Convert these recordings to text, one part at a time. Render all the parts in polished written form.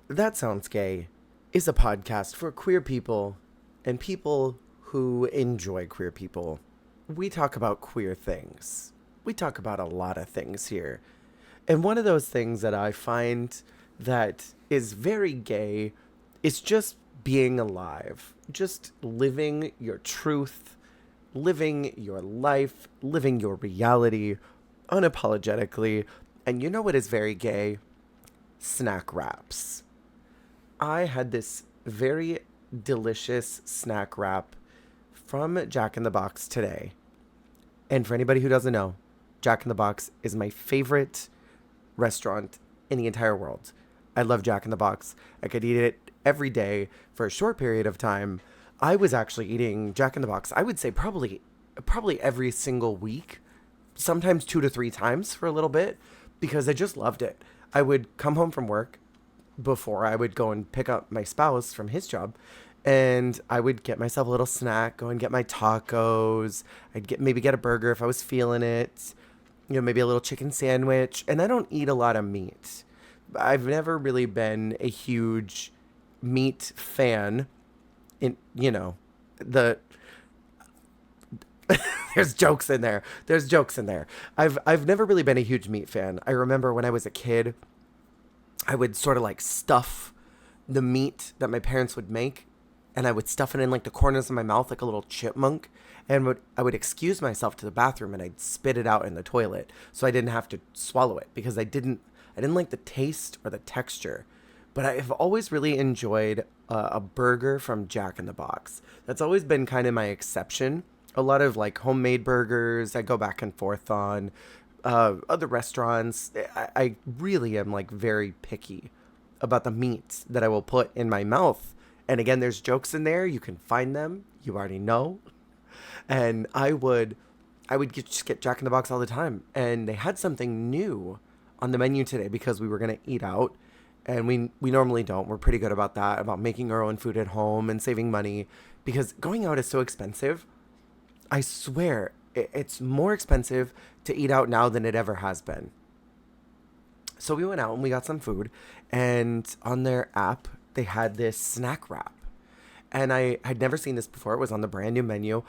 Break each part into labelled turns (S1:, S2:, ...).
S1: That Sounds Gay is a podcast for queer people and people who enjoy queer people. We talk about queer things. We talk about a lot of things here. And one of those things that I find that is very gay is just being alive, just living your truth, living your life, living your reality unapologetically. And you know what is very gay? Snack wraps. I had this very delicious snack wrap from Jack in the Box today. And for anybody who doesn't know, Jack in the Box is my favorite restaurant in the entire world. I love Jack in the Box. I could eat it every day for a short period of time. I was actually eating Jack in the Box, I would say probably every single week, sometimes 2 to 3 times for a little bit, because I just loved it. I would come home from work before I would go and pick up my spouse from his job. And I would get myself a little snack, go and get my tacos. Maybe get a burger if I was feeling it. Maybe a little chicken sandwich. And I don't eat a lot of meat. I've never really been a huge meat fan. The there's jokes in there. There's jokes in there. I've never really been a huge meat fan. I remember when I was a kid, I would sort of like stuff the meat that my parents would make, and I would stuff it in like the corners of my mouth like a little chipmunk, and I would excuse myself to the bathroom and I'd spit it out in the toilet so I didn't have to swallow it because I didn't like the taste or the texture. But I've always really enjoyed a burger from Jack in the Box. That's always been kind of my exception. A lot of like homemade burgers I go back and forth on. Other restaurants, I really am like very picky about the meats that I will put in my mouth. And again, there's jokes in there. You can find them. You already know. And just get Jack in the Box all the time. And they had something new on the menu today because we were going to eat out. And we normally don't. We're pretty good about that, about making our own food at home and saving money, because going out is so expensive. I swear, it's more expensive to eat out now than it ever has been. So we went out and we got some food, and on their app, they had this snack wrap. And I had never seen this before. It was on the brand new menu.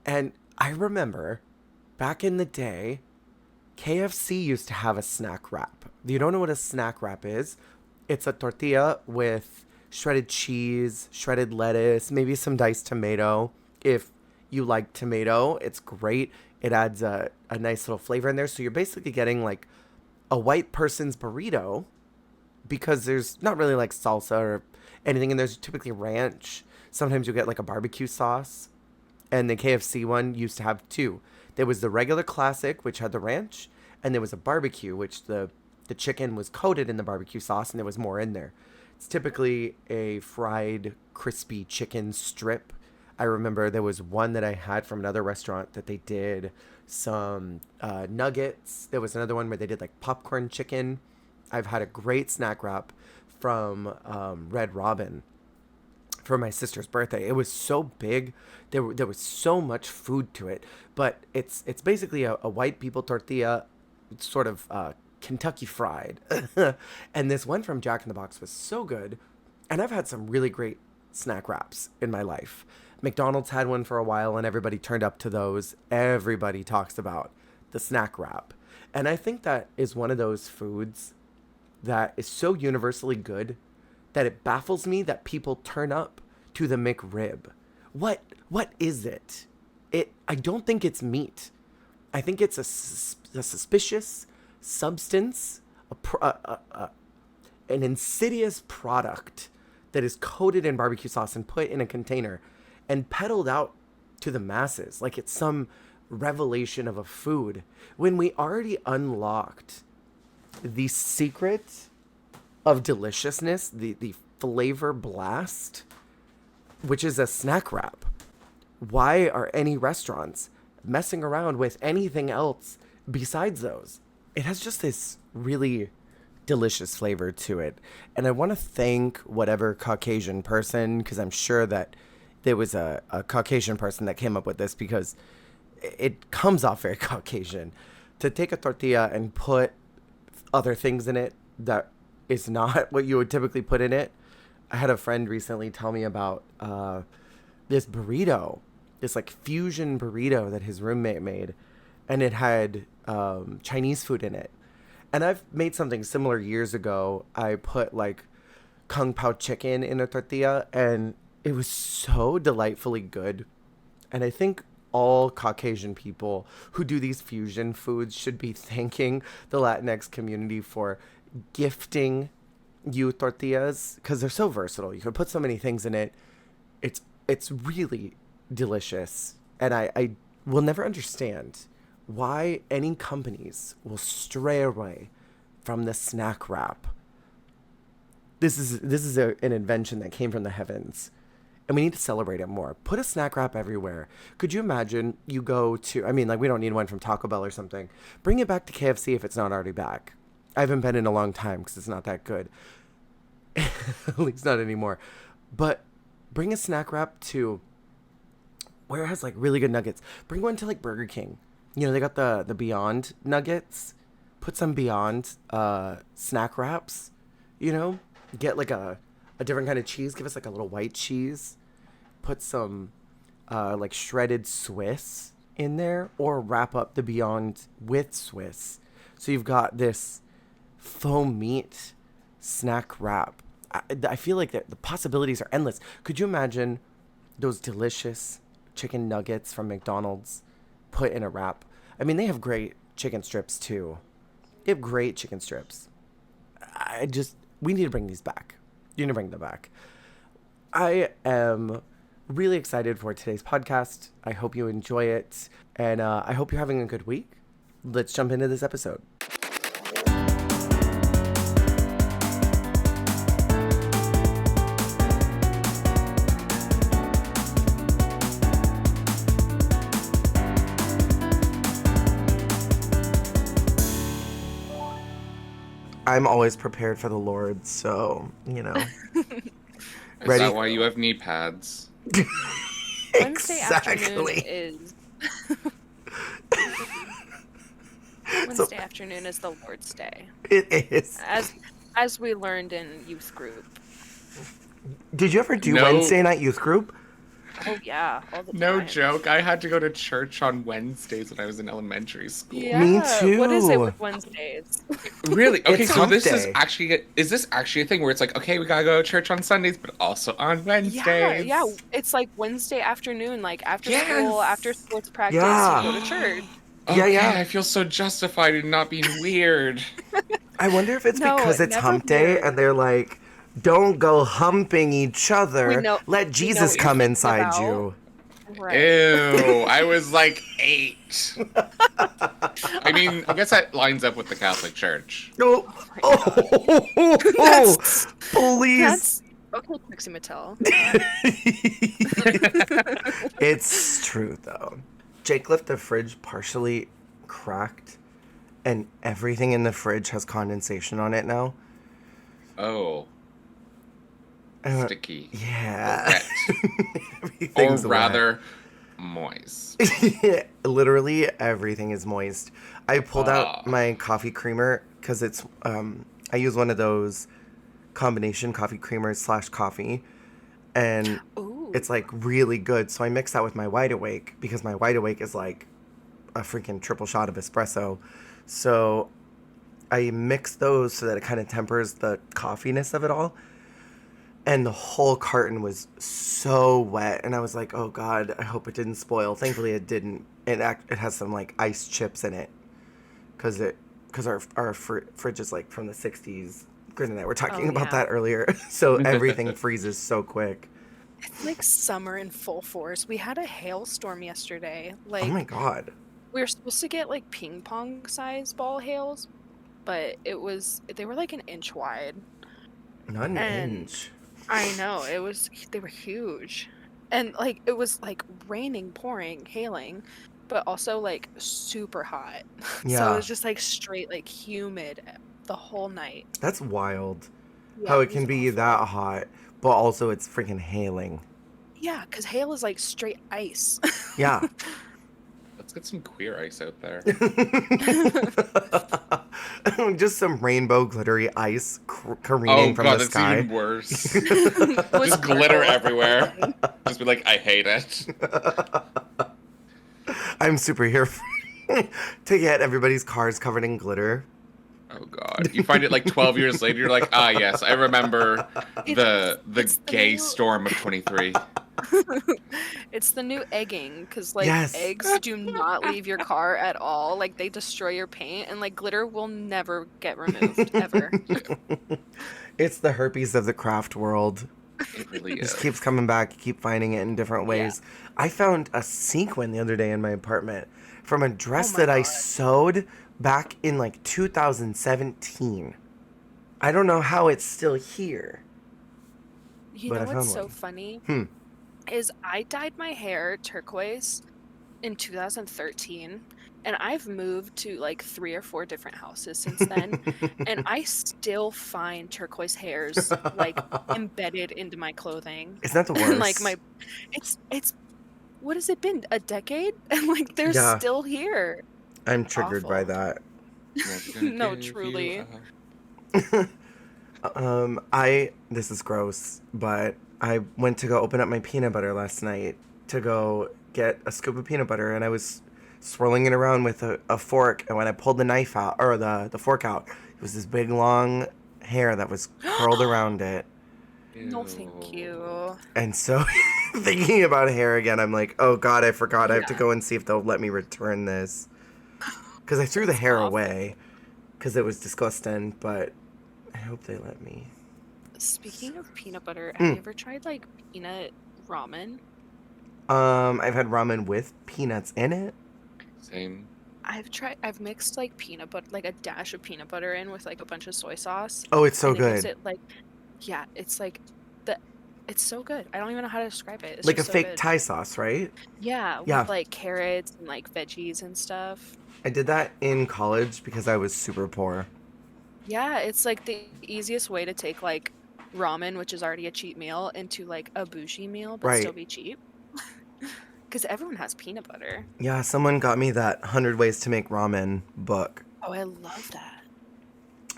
S1: And I remember back in the day, KFC used to have a snack wrap. You don't know what a snack wrap is? It's a tortilla with shredded cheese, shredded lettuce, maybe some diced tomato. If you like tomato, it's great. It adds a nice little flavor in there. So you're basically getting like a white person's burrito, because there's not really like salsa or anything. And there's typically ranch. Sometimes you'll get like a barbecue sauce. And the KFC one used to have two. There was the regular classic, which had the ranch. And there was a barbecue, which the chicken was coated in the barbecue sauce and there was more in there. It's typically a fried, crispy chicken strip. I remember there was one that I had from another restaurant that they did some nuggets. There was another one where they did like popcorn chicken. I've had a great snack wrap from Red Robin for my sister's birthday. It was so big. There was so much food to it. But it's basically a white people tortilla, sort of Kentucky fried. And this one from Jack in the Box was so good. And I've had some really great snack wraps in my life. McDonald's had one for a while and everybody turned up to those. Everybody talks about the snack wrap. And I think that is one of those foods that is so universally good that it baffles me that people turn up to the McRib. What is it? I don't think it's meat. I think it's a suspicious substance, an insidious product that is coated in barbecue sauce and put in a container and peddled out to the masses like it's some revelation of a food, when we already unlocked the secret of deliciousness, the flavor blast, which is a snack wrap. Why are any restaurants messing around with anything else besides those? It has just this really delicious flavor to it. And I want to thank whatever Caucasian person, because I'm sure that there was a Caucasian person that came up with this, because it comes off very Caucasian, to take a tortilla and put other things in it that is not what you would typically put in it. I had a friend recently tell me about this burrito, this like fusion burrito that his roommate made, and it had Chinese food in it. And I've made something similar years ago. I put like kung pao chicken in a tortilla, and it was so delightfully good. And I think all Caucasian people who do these fusion foods should be thanking the Latinx community for gifting you tortillas, because they're so versatile. You can put so many things in it. It's really delicious. And I will never understand why any companies will stray away from the snack wrap. This is an invention that came from the heavens, and we need to celebrate it more. Put a snack wrap everywhere. Could you imagine you go to, I mean, like, we don't need one from Taco Bell or something. Bring it back to KFC if it's not already back. I haven't been in a long time because it's not that good. At least not anymore. But bring a snack wrap to where it has like really good nuggets. Bring one to like Burger King. You know, they got the Beyond nuggets. Put some Beyond snack wraps, you know? Get like a different kind of cheese. Give us like a little white cheese. Put some like shredded Swiss in there, or wrap up the Beyond with Swiss. So you've got this faux meat snack wrap. I feel like the possibilities are endless. Could you imagine those delicious chicken nuggets from McDonald's put in a wrap? I mean, they have great chicken strips too. They have great chicken strips. We need to bring these back. You need to bring them back. I am really excited for today's podcast. I hope you enjoy it, and I hope you're having a good week. Let's jump into this episode. I'm always prepared for the Lord, so, you know.
S2: Is that why you have knee pads?
S3: Wednesday afternoon is... Wednesday afternoon is the Lord's Day.
S1: It is.
S3: As we learned in youth group.
S1: Did you ever do Wednesday night youth group?
S3: Oh, yeah, all the time.
S2: No joke. I had to go to church on Wednesdays when I was in elementary school.
S3: Yeah.
S1: Me too.
S3: What is it with Wednesdays?
S2: Really? Okay,
S1: It's
S2: so
S1: hump
S2: this
S1: day.
S2: is this actually a thing where it's like, okay, we gotta go to church on Sundays, but also on Wednesdays?
S3: Yeah. It's like Wednesday afternoon, like after
S2: Yes.
S3: school, after sports practice,
S1: Yeah.
S3: you go to church.
S2: Okay,
S1: Yeah.
S2: I feel so justified in not being weird.
S1: I wonder if it's
S3: No,
S1: because it's
S3: never
S1: hump day
S3: weird.
S1: and they're like, don't go humping each other. Let Jesus
S3: what you're
S1: come
S3: thinking
S1: inside
S3: about.
S1: you.
S3: Right.
S2: Ew, I was like 8. I mean, I guess that lines up with the Catholic Church.
S1: Oh, please.
S3: That's okay, Trixie Mattel.
S1: It's true, though. Jake left the fridge partially cracked, and everything in the fridge has condensation on it now.
S2: Oh. Sticky.
S1: Yeah.
S2: Or
S1: Everything's
S2: rather, moist.
S1: Literally everything is moist. I pulled out my coffee creamer because it's I use one of those combination coffee creamers / coffee, and
S3: Ooh.
S1: it's like really good. So I mix that with my Wide Awake because my Wide Awake is like a freaking triple shot of espresso. So I mix those so that it kind of tempers the coffeeness of it all. And the whole carton was so wet, and I was like, "Oh God, I hope it didn't spoil." Thankfully, it didn't. It has some like ice chips in it, because our fridge is like from the '60s. Grin and I were talking about that earlier, so everything freezes so quick.
S3: It's like summer in full force. We had a hailstorm yesterday. Like,
S1: Oh my God!
S3: we were supposed to get like ping pong size ball hails, but they were like an inch wide.
S1: Not an inch.
S3: I know, they were huge. And like it was like raining, pouring, hailing, but also like super hot. So
S1: Yeah.
S3: it was just like straight like humid the whole night.
S1: That's wild.
S3: Yeah,
S1: How it
S3: was
S1: can be
S3: awful.
S1: that hot, but also it's freaking hailing.
S3: Yeah, because hail is like straight ice.
S1: Yeah.
S2: Let's get some queer ice out there.
S1: Just some rainbow glittery ice
S2: Oh
S1: careening from
S2: god,
S1: the
S2: that's
S1: sky.
S2: even worse.
S3: Was
S2: Just glitter
S3: sparkles.
S2: everywhere. Just be like, I hate it.
S1: I'm super here to get everybody's cars covered in glitter.
S2: Oh god. You find it like 12 years later, you're like, ah yes, I remember
S3: It's
S2: the
S3: it's the
S2: gay
S3: new
S2: storm of 23.
S3: it's the new egging because like
S1: Yes.
S3: eggs do not leave your car at all. Like they destroy your paint, and like glitter will never get removed ever.
S1: It's the herpes of the craft world.
S2: It really
S1: It just
S2: is.
S1: keeps coming back. You keep finding it in different
S3: Yeah.
S1: ways. I found a sequin the other day in my apartment from a
S3: Oh
S1: dress
S3: my
S1: that I
S3: god.
S1: sewed back in like 2017. I don't know how it's still here,
S3: You
S1: but
S3: know
S1: I
S3: what's
S1: found
S3: so
S1: one.
S3: funny
S1: Hmm.
S3: is I dyed my hair turquoise in 2013, and I've moved to like 3 or 4 different houses since then, and I still find turquoise hairs like embedded into my clothing.
S1: Isn't that the
S3: And like
S1: worst?
S3: my it's what has it been? A decade? And like they're
S1: Yeah,
S3: still here.
S1: I'm
S3: It's
S1: triggered by
S3: awful.
S1: that.
S2: Never gonna
S3: No,
S2: give you
S3: truly.
S2: up.
S1: This is gross, but I went to go open up my peanut butter last night to go get a scoop of peanut butter, and I was swirling it around with a fork, and when I pulled the knife out, or the fork out, it was this big long hair that was curled around it.
S3: No, thank
S2: Ew.
S3: you.
S1: And so, thinking about hair again, I'm like, oh god, I forgot. I have to
S3: Yeah,
S1: go and see if they'll let me return this. Because I threw the
S3: that's
S1: hair
S3: awful.
S1: away, because it was disgusting, but I hope they let me.
S3: Speaking of peanut butter, have
S1: Hmm.
S3: you ever tried like peanut ramen?
S1: I've had ramen with peanuts in it.
S2: Same.
S3: I've mixed like peanut butter, like a dash of peanut butter in with like a bunch of soy sauce,
S1: Oh, it's so
S3: and it gives
S1: good.
S3: it like, yeah, it's like the, it's so good. I don't even know how to describe it. It's
S1: Like a
S3: just so
S1: fake
S3: good.
S1: Thai sauce, right?
S3: Yeah,
S1: Yeah,
S3: with like carrots and like veggies and stuff.
S1: I did that in college because I was super poor.
S3: Yeah, it's like the easiest way to take like ramen, which is already a cheap meal, into like a bougie meal, but still
S1: Right.
S3: be cheap. Because everyone has peanut butter.
S1: Yeah, someone got me that 100 Ways to Make Ramen book.
S3: Oh, I love that.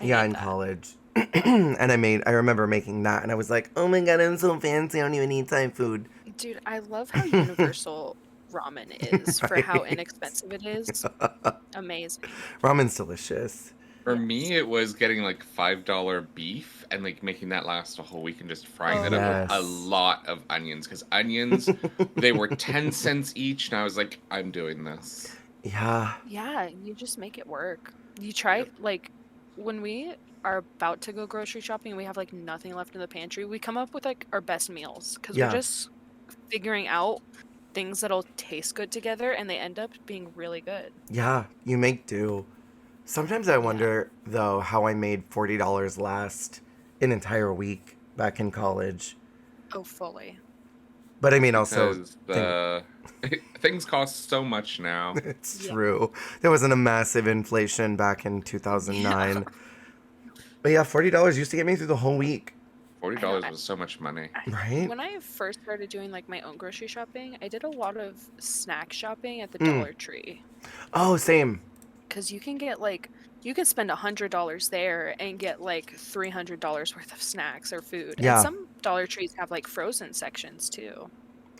S3: I
S1: Yeah,
S3: need
S1: in
S3: that.
S1: college. And I remember making that, and I was like, oh my god, I'm so fancy, I don't even need Thai food.
S3: Dude, I love how universal ramen is for how
S1: Right?
S3: inexpensive it is. Amazing.
S1: Ramen's delicious.
S2: For
S3: Yes.
S2: me, it was getting like $5 beef and like making that last a whole week and just frying
S3: Oh,
S2: that up with a
S3: yes.
S1: Yes.
S2: lot of onions. Because onions, they were 10 cents each, and I was like, I'm doing this.
S1: Yeah.
S3: Yeah, you just make it work. You try,
S2: Yep.
S3: like, when we are about to go grocery shopping and we have like nothing left in the pantry, we come up with like our best meals because we're
S1: Yeah.
S3: just figuring out things that'll taste good together and they end up being really good.
S1: Yeah. You make do. Sometimes I
S3: Yeah.
S1: wonder, though, how I made $40 last an entire week back in college.
S3: Oh, fully.
S1: But I mean, also,
S2: Because
S1: think
S2: the things cost so much now.
S1: it's
S3: Yeah.
S1: true. There wasn't a massive inflation back in
S3: Yeah.
S1: 2009. But yeah, $40 used to get me through the whole week,
S2: Forty
S3: I know.
S2: dollars was so much money.
S1: right?
S3: When I first started doing like my own grocery shopping, I did a lot of snack shopping at the
S1: Mm.
S3: Dollar Tree
S1: Oh, same.
S3: because you can get like you can spend $100 there and get like $300 worth of snacks or food. And
S1: Yeah.
S3: some Dollar Trees have like frozen sections too.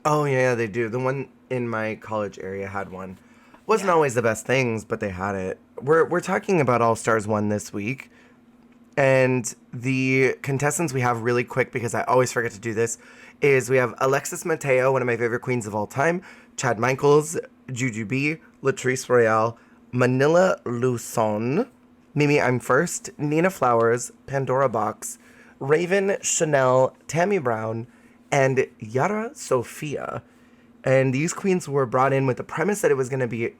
S1: Oh, yeah, they do. The one in my college area had one. Wasn't
S3: Yeah.
S1: always the best things, but they had it. We're talking about All Stars 1 this week. And the contestants we have really quick, because I always forget to do this, is we have Alexis Mateo, one of my favorite queens of all time, Chad Michaels, Juju B, Latrice Royale, Manila Luson, Mimi I'm First, Nina Flowers, Pandora Box, Raven Chanel, Tammy Brown, and Yara Sophia. And these queens were brought in with the premise that it was going to be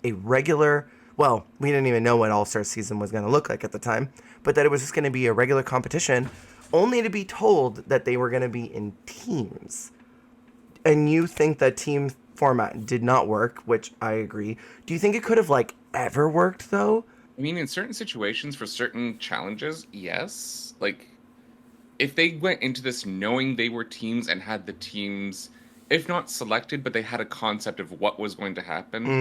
S1: a regular, well, we didn't even know what All Star season was going to look like at the time, but that it was just going to be a regular competition, only to be told that they were going to be in teams. And you think that team format did not work, which I agree. Do you think it could have, like, ever worked, though?
S2: I mean, in certain situations for certain challenges, yes. Like, if they went into this knowing they were teams and had the teams, if not selected, but they had a concept of what was going to happen,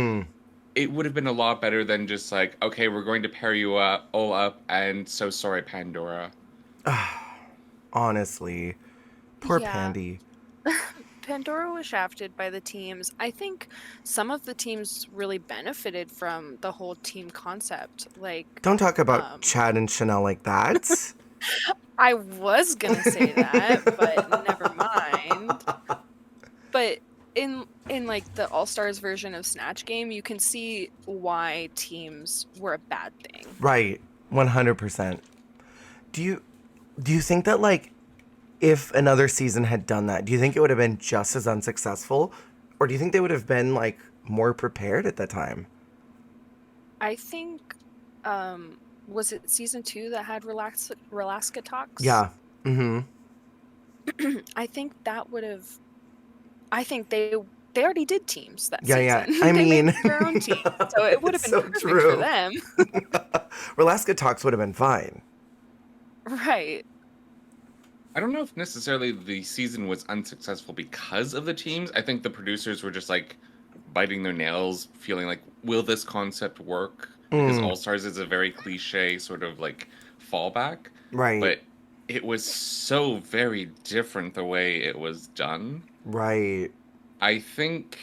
S2: it would have been a lot better than just like, okay, we're going to pair you up all up, and so sorry, Pandora.
S1: Honestly, poor
S3: Yeah.
S1: Pandy.
S3: Pandora was shafted by the teams. I think some of the teams really benefited from the whole team concept. Like,
S1: Don't talk about
S3: um,
S1: Chad and Chanel like that.
S3: I was gonna say that, but never mind. But in like the All Stars version of Snatch Game, you can see why teams were a bad thing.
S1: Right. 100%. Do you think that, like, if another season had done that, do you think it would have been just as unsuccessful? Or do you think they would have been, like, more prepared at the time?
S3: I think, was it season 2 that had Relaska talks?
S1: Yeah. Mm-hmm.
S3: I think that would have. I think they already did teams that
S1: Yeah, yeah.
S3: season.
S1: I
S3: They made
S1: mean,
S3: their own team, so it would have
S1: it's
S3: been
S1: so
S3: perfect for
S1: true.
S3: them.
S1: Alaska Talks would have been fine.
S3: Right.
S2: I don't know if necessarily the season was unsuccessful because of the teams. I think the producers were just like biting their nails, feeling like, will this concept work? Because
S1: Mm,
S2: All Stars is a very cliche sort of like fallback,
S1: right.
S2: but it was so very different the way it was done.
S1: Right.
S2: I think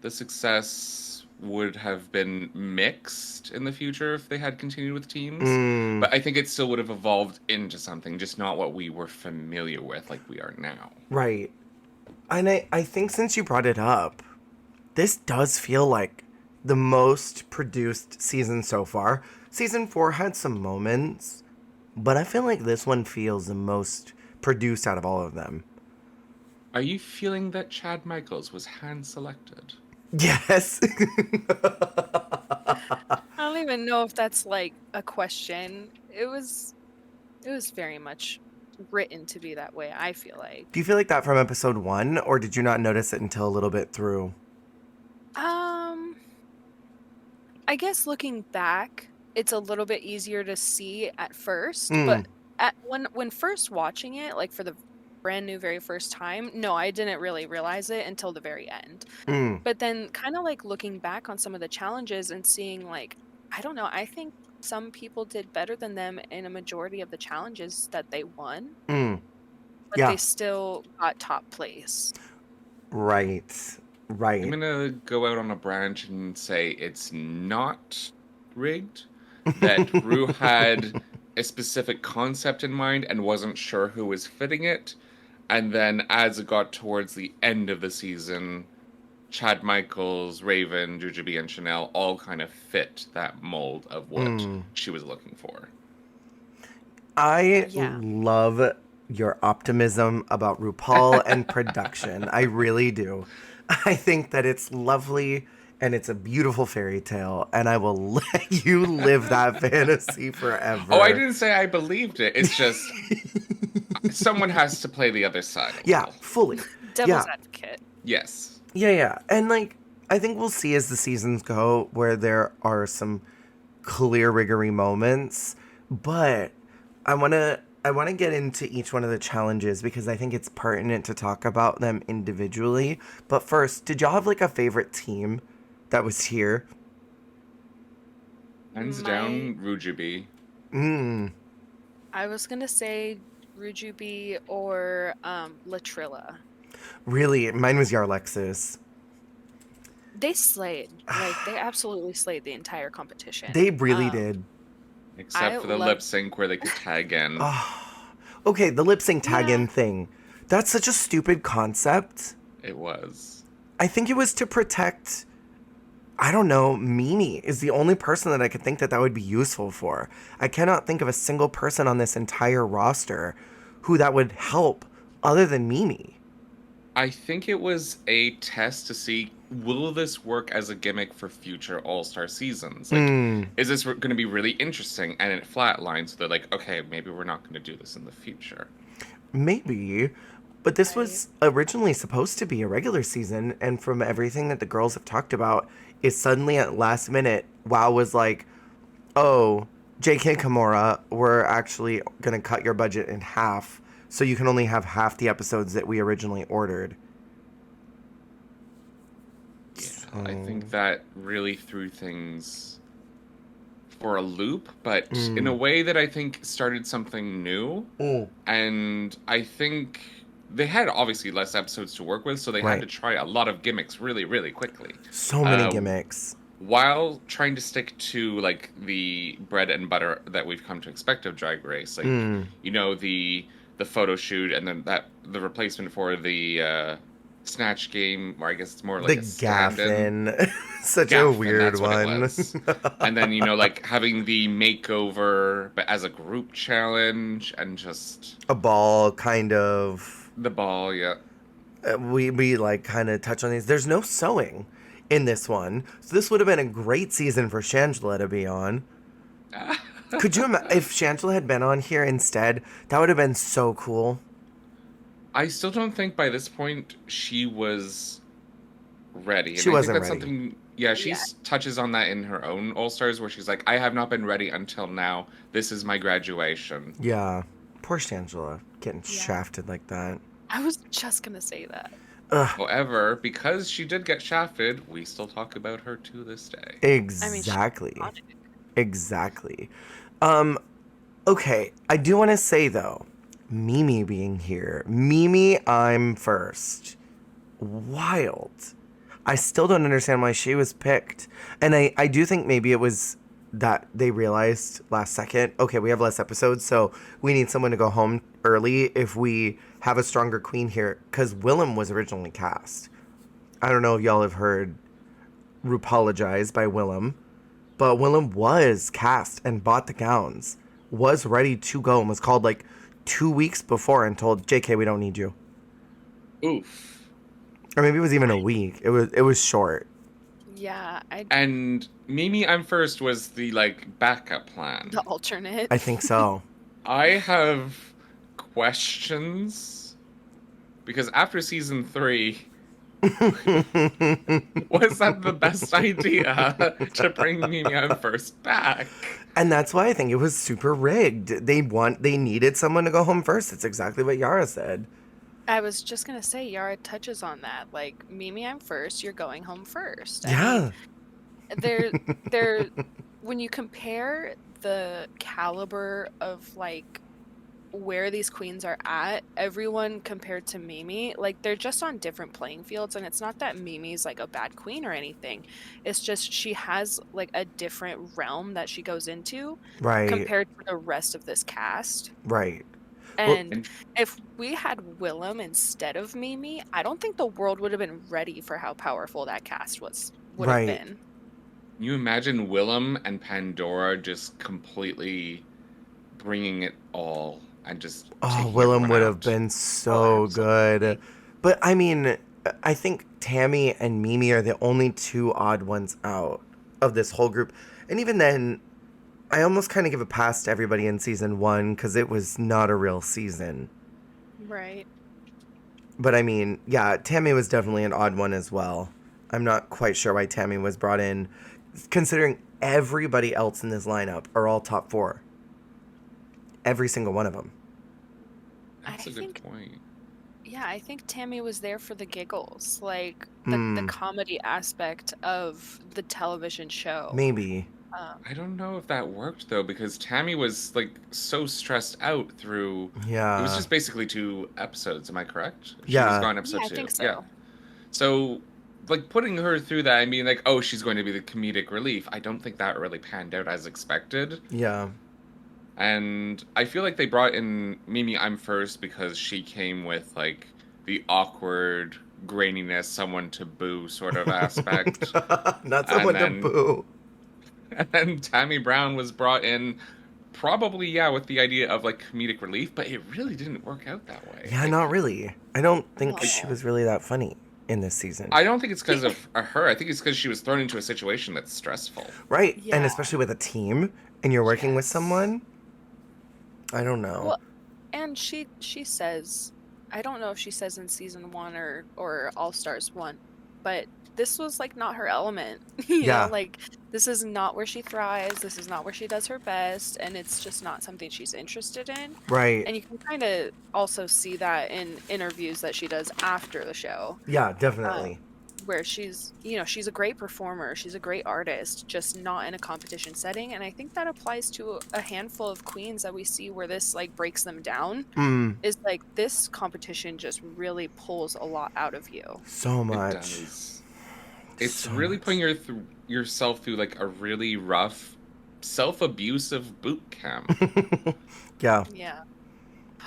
S2: the success would have been mixed in the future if they had continued with teams.
S1: Mm,
S2: But I think it still would have evolved into something, just not what we were familiar with like we are now.
S1: right. And I think since you brought it up, this does feel like the most produced season so far. Season 4 had some moments, but I feel like this one feels the most produced out of all of them.
S2: Are you feeling that Chad Michaels was hand selected?
S1: Yes.
S3: I don't even know if that's like a question. It was very much written to be that way, I feel like.
S1: Do you feel like that from episode 1, or did you not notice it until a little bit through?
S3: Um, I guess looking back, it's a little bit easier to see at first,
S1: Mm,
S3: but when first watching it, like for the brand new very first time, no, I didn't really realize it until the very end.
S1: mm,
S3: But then kind of like looking back on some of the challenges and seeing like, I don't know, I think some people did better than them in a majority of the challenges that they won,
S1: mm.
S3: but they
S1: Yeah.
S3: still got top place.
S1: Right.
S2: I'm
S1: Right.
S2: gonna go out on a branch and say it's not rigged. That Rue had a specific concept in mind and wasn't sure who was fitting it. And then as it got towards the end of the season, Chad Michaels, Raven, Jujubee, and Chanel all kind of fit that mold of what
S1: Mm.
S2: she was looking for.
S1: I
S3: Yeah.
S1: love your optimism about RuPaul and production. I really do. I think that it's lovely and it's a beautiful fairy tale, and I will let you live that fantasy forever.
S2: Oh, I didn't say I believed it. It's just someone has to play the other side a
S1: Yeah,
S2: little.
S1: fully.
S3: Devil's
S1: Yeah,
S3: advocate.
S2: Yes.
S1: yeah, yeah. And like, I think we'll see as the seasons go where there are some clear riggery moments, but I want to get into each one of the challenges because I think it's pertinent to talk about them individually. But first, did y'all have like a favorite team that was here?
S2: Hands
S3: My
S2: down, Rujubee.
S1: Mm,
S3: I was gonna say Rujubee or Latrilla.
S1: really, mine was Yarlexis.
S3: They slayed. Like they absolutely slayed the entire competition.
S1: They really did.
S2: Except
S3: I
S2: for the
S3: love
S2: lip sync where they could tag in.
S1: Okay, the lip sync tag in
S3: yeah.
S1: thing. That's such a stupid concept.
S2: It was.
S1: I think it was to protect, I don't know, Mimi is the only person that I could think that that would be useful for. I cannot think of a single person on this entire roster who that would help other than Mimi.
S2: I think it was a test to see, will this work as a gimmick for future All-Star seasons? Like,
S1: Mm,
S2: is this going to be really interesting? And it flatlined, so they're like, okay, maybe we're not going to do this in the future.
S1: maybe. But this
S3: Right.
S1: was originally supposed to be a regular season, and from everything that the girls have talked about, is suddenly at last minute, WoW was like, oh, JK Kimura, we're actually going to cut your budget in half, so you can only have half the episodes that we originally ordered.
S2: Yeah. I
S1: Oh.
S2: think that really threw things for a loop, but in a
S1: Mm.
S2: way that I think started something new.
S1: Mm.
S2: And I think they had obviously less episodes to work with, so they had
S1: Right.
S2: to try a lot of gimmicks really, really quickly.
S1: So many
S2: Uh,
S1: gimmicks.
S2: while trying to stick to like the bread and butter that we've come to expect of Drag Race, like
S1: Mm.
S2: the photo shoot, and then that the replacement for the snatch game, or I guess it's more
S1: The
S2: like a stand-in.
S1: Gaffin. Such a
S2: Gaffin,
S1: weird
S2: that's what it
S1: one.
S2: was. And then like having the makeover, but as a group challenge, and just
S1: A ball, kind of.
S2: the ball, yeah.
S1: We like kind of touch on these. There's no sewing in this one. So this would have been a great season for Shangela to be on. Could you imagine if Shangela had been on here instead? That would have been so cool.
S2: I still don't think by this point she was ready.
S1: She
S2: And I think
S1: wasn't
S2: that's
S1: ready.
S2: something, yeah, she
S3: Yeah.
S2: touches on that in her own All Stars, where she's like, I have not been ready until now. This is my graduation.
S1: Yeah. Poor Shangela getting
S3: Yeah.
S1: shafted like that.
S3: I was just gonna say that.
S1: Ugh.
S2: However, because she did get shafted, we still talk about her to this day.
S1: Exactly.
S3: I mean, she-
S1: Exactly. Okay, I do want to say though, Mimi being here. Mimi, I'm first. Wild. I still don't understand why she was picked. And I do think maybe it was that they realized last second, okay, we have less episodes, so we need someone to go home early if we have a stronger queen here. Because Willem was originally cast. I don't know if y'all have heard RuPaulologize by Willem, but Willem was cast and bought the gowns, was ready to go, and was called like 2 weeks before and told, JK, we don't need you.
S2: Oof.
S1: Or maybe it was even a week. It was short.
S3: yeah,
S2: And Mimi, I'm first was the like backup plan.
S3: the alternate.
S1: I think so.
S2: I have questions because after season 3, was that the best idea to bring Mimi I'm first back?
S1: And that's why I think it was super rigged. They needed someone to go home first. It's exactly what Yara said.
S3: I was just gonna say Yara touches on that. Like, Mimi, I'm first. You're going home first. I
S1: Yeah.
S3: mean, they're when you compare the caliber of like where these queens are at, everyone compared to Mimi, like they're just on different playing fields. And it's not that Mimi's like a bad queen or anything. It's just she has like a different realm that she goes into
S1: Right.
S3: compared to the rest of this cast.
S1: Right. Well,
S3: And if we had Willem instead of Mimi, I don't think the world would have been ready for how powerful that cast would
S1: Right.
S3: have been.
S2: You imagine Willem and Pandora just completely bringing it all and just
S1: oh,
S2: taking
S1: Willem
S2: everyone
S1: would have
S2: out.
S1: been so good.
S3: absolutely.
S1: But I mean, I think Tammy and Mimi are the only two odd ones out of this whole group. And even then, I almost kind of give a pass to everybody in season 1 because it was not a real season.
S3: Right.
S1: But I mean, yeah, Tammy was definitely an odd one as well. I'm not quite sure why Tammy was brought in, considering everybody else in this lineup are all top 4. Every single one of them.
S2: That's
S3: I
S2: a good
S3: think-
S2: point.
S3: Yeah, I think Tammy was there for the giggles, like the comedy aspect of the television show.
S1: Maybe.
S2: I don't know if that worked though, because Tammy was like so stressed out through.
S1: Yeah.
S2: It was just basically 2 episodes. Am I correct? She
S1: Yeah.
S2: was gone episode
S3: Yeah, I
S2: 2.
S3: think so.
S2: Yeah. So, like putting her through that, I mean, like, oh, she's going to be the comedic relief. I don't think that really panned out as expected.
S1: Yeah.
S2: And I feel like they brought in Mimi I'm first because she came with like the awkward graininess, someone to boo sort of aspect.
S1: Not someone to
S2: then-
S1: boo.
S2: And then Tammy Brown was brought in probably, yeah, with the idea of like comedic relief, but it really didn't work out that way.
S1: Yeah,
S2: Like,
S1: not really. I don't think
S3: No.
S1: she was really that funny in this season.
S2: I don't think it's because of her. I think it's because she was thrown into a situation that's stressful.
S1: Right. And
S3: Yeah.
S1: especially with a team and you're working with
S3: Yes.
S1: someone. I don't know.
S3: Well, and she says, I don't know if she says in season 1 or All Stars 1, but this was like not her element. You
S1: Yeah.
S3: know, like this is not where she thrives. This is not where she does her best, and it's just not something she's interested in.
S1: Right.
S3: And you can kind of also see that in interviews that she does after the show.
S1: Yeah, definitely.
S3: where she's, she's a great performer, she's a great artist, just not in a competition setting. And I think that applies to a handful of queens that we see where this like breaks them down.
S1: Mm,
S3: Is like this competition just really pulls a lot out of you.
S1: so
S2: It
S1: much.
S2: does. It's
S1: So
S2: really putting
S1: much.
S2: yourself through like a really rough, self-abusive boot camp.
S1: Yeah.
S3: Yeah.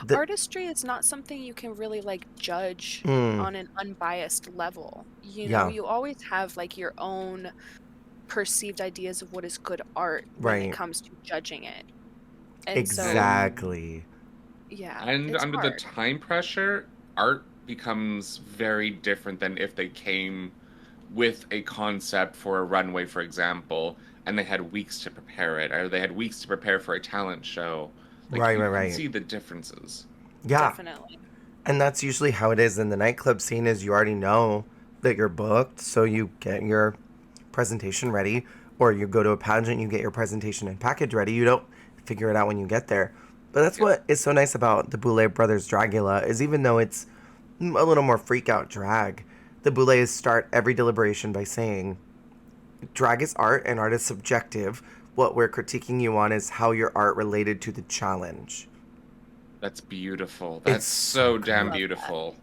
S1: The,
S3: Artistry is not something you can really like judge
S1: mm,
S3: on an unbiased level.
S1: yeah.
S3: You always have like your own perceived ideas of what is good art when it
S1: Right.
S3: comes to judging it. And so,
S2: And
S1: Exactly.
S3: yeah,
S2: and
S3: it's
S2: under the
S3: hard.
S2: time pressure, art becomes very different than if they came with a concept for a runway, for example, and they had weeks to prepare it, or they had weeks to prepare for a talent show. Like
S1: Right,
S2: you
S1: right,
S2: can
S1: right.
S2: see the differences.
S1: Yeah.
S3: Definitely.
S1: And that's usually how it is in the nightclub scene is you already know that you're booked, so you get your presentation ready, or you go to a pageant, you get your presentation and package ready. You don't figure it out when you get there. But that's
S2: Yep.
S1: what is so nice about the Boulet Brothers Dragula is even though it's a little more freak out drag, the Boulets start every deliberation by saying, drag is art and art is subjective. What we're critiquing you on is how your art related to the challenge.
S2: That's beautiful.
S1: It's
S2: That's
S1: so
S2: so damn
S1: good.
S3: Love that.
S2: beautiful.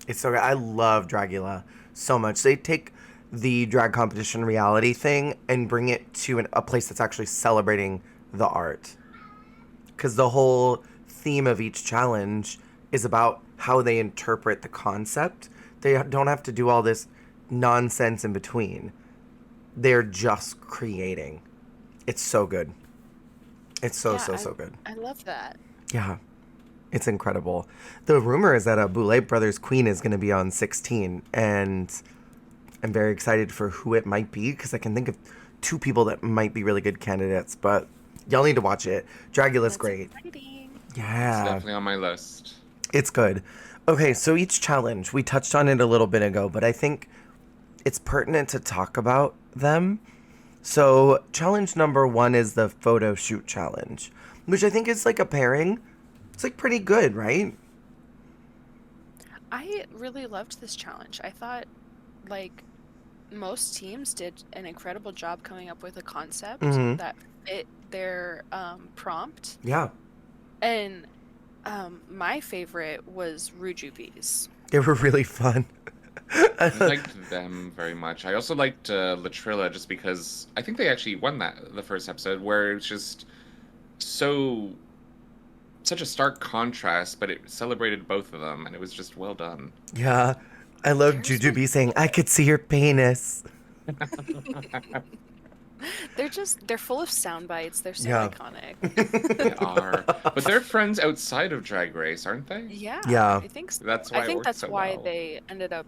S1: It's so good. I love Dragula so much. They take the drag competition reality thing and bring it to a place that's actually celebrating the art. Because the whole theme of each challenge is about how they interpret the concept. They don't have to do all this nonsense in between. They're just creating. It's so good. It's so,
S3: Yeah,
S1: so, so good.
S3: I love that.
S1: Yeah. It's incredible. The rumor is that a Boulet Brothers Queen is going to be on 16, and I'm very excited for who it might be because I can think of two people that might be really good candidates. But y'all need to watch it. Dragula's
S3: That's
S1: great.
S3: exciting.
S2: It's
S1: Yeah,
S2: definitely on my list.
S1: it's good. Okay, so each challenge we touched on it a little bit ago, but I think it's pertinent to talk about them. So challenge number 1 is the photo shoot challenge, which I think is like a pairing. It's like pretty good, right?
S3: I really loved this challenge. I thought like most teams did an incredible job coming up with a concept
S1: Mm-hmm.
S3: that fit their prompt.
S1: Yeah.
S3: And my favorite was Rujubi's.
S1: They were really fun.
S2: I liked them very much. I also liked Latrilla just because I think they actually won that the first episode where it's just so such a stark contrast, but it celebrated both of them and it was just well done.
S1: Yeah. I love
S3: Theirs was
S1: Jujubee saying, I could see your penis.
S3: they're full of sound bites. They're so
S1: Yeah.
S3: iconic.
S2: They are, but they're friends outside of Drag Race, aren't they?
S3: Yeah,
S1: Yeah.
S3: I think so.
S2: That's
S3: I
S2: why it
S3: think
S2: worked
S3: that's
S2: so
S3: why
S2: well.
S3: they ended up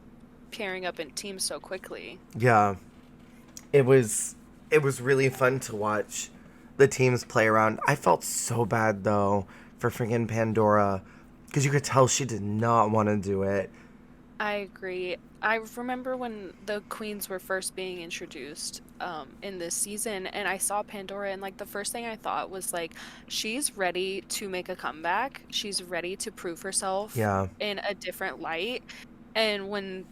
S3: pairing up in teams so quickly.
S1: Yeah. It was really fun to watch the teams play around. I felt so bad though for freaking Pandora because you could tell she did not want to do it.
S3: I agree. I remember when the queens were first being introduced in this season, and I saw Pandora, and like the first thing I thought was like, she's ready to make a comeback. She's ready to prove herself
S1: Yeah.
S3: in a different light. And when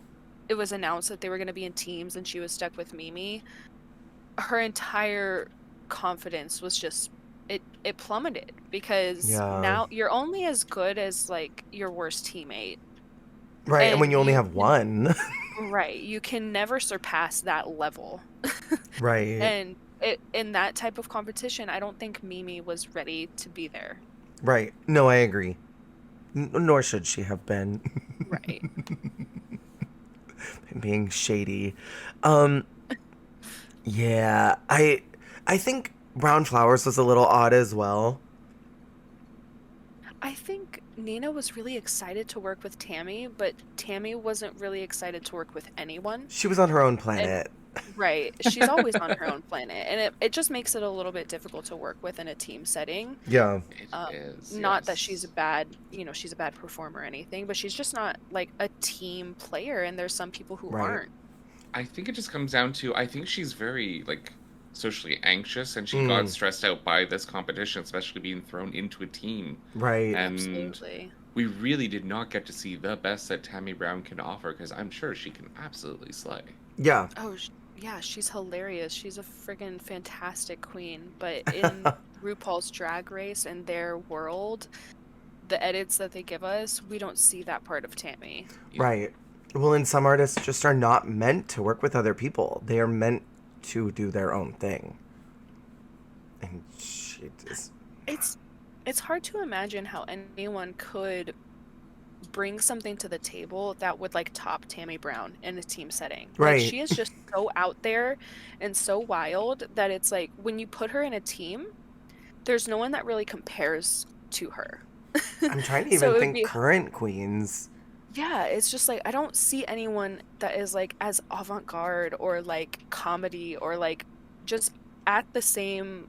S3: it was announced that they were going to be in teams and she was stuck with Mimi, her entire confidence was just it plummeted because
S1: Yeah.
S3: now you're only as good as like your worst teammate.
S1: Right. And when
S3: And
S1: you only
S3: you
S1: have
S3: can
S1: one.
S3: Right, you can never surpass that level.
S1: Right.
S3: And in that type of competition, I don't think Mimi was ready to be there.
S1: Right. No, I agree. Nor should she have been.
S3: Right.
S1: Being shady. Um, yeah, I think Brown Flowers was a little odd as well.
S3: I think Nina was really excited to work with Tammy, but Tammy wasn't really excited to work with anyone.
S1: She was on her own
S3: And
S1: planet.
S3: right, she's always on her own planet, and it just makes it a little bit difficult to work with in a team setting.
S1: Yeah.
S2: It is,
S3: Not that she's a
S2: yes.
S3: bad, she's a bad performer or anything, but she's just not like a team player, and there's some people who
S1: Right.
S3: aren't.
S2: I think it just comes down to I think she's very like socially anxious and she got
S1: Mm,
S2: stressed out by this competition, especially being thrown into a team.
S1: right.
S2: And
S3: Absolutely.
S2: we really did not get to see the best that Tammy Brown can offer, because I'm sure she can absolutely slay.
S1: Yeah.
S3: Oh, yeah, she's hilarious. She's a friggin' fantastic queen. But in RuPaul's Drag Race and their world, the edits that they give us, we don't see that part of Tammy.
S2: Yeah.
S1: Right. Well, and some artists just are not meant to work with other people. They are meant to do their own thing. And she just...
S3: It's hard to imagine how anyone could bring something to the table that would like top Tammy Brown in a team setting.
S1: Right.
S3: Like she is just so out there and so wild that it's like when you put her in a team, there's no one that really compares to her.
S1: I'm trying to
S3: So
S1: even
S3: it would
S1: think
S3: be-
S1: current queens.
S3: Yeah, it's just like I don't see anyone that is like as avant-garde or like comedy or like just at the same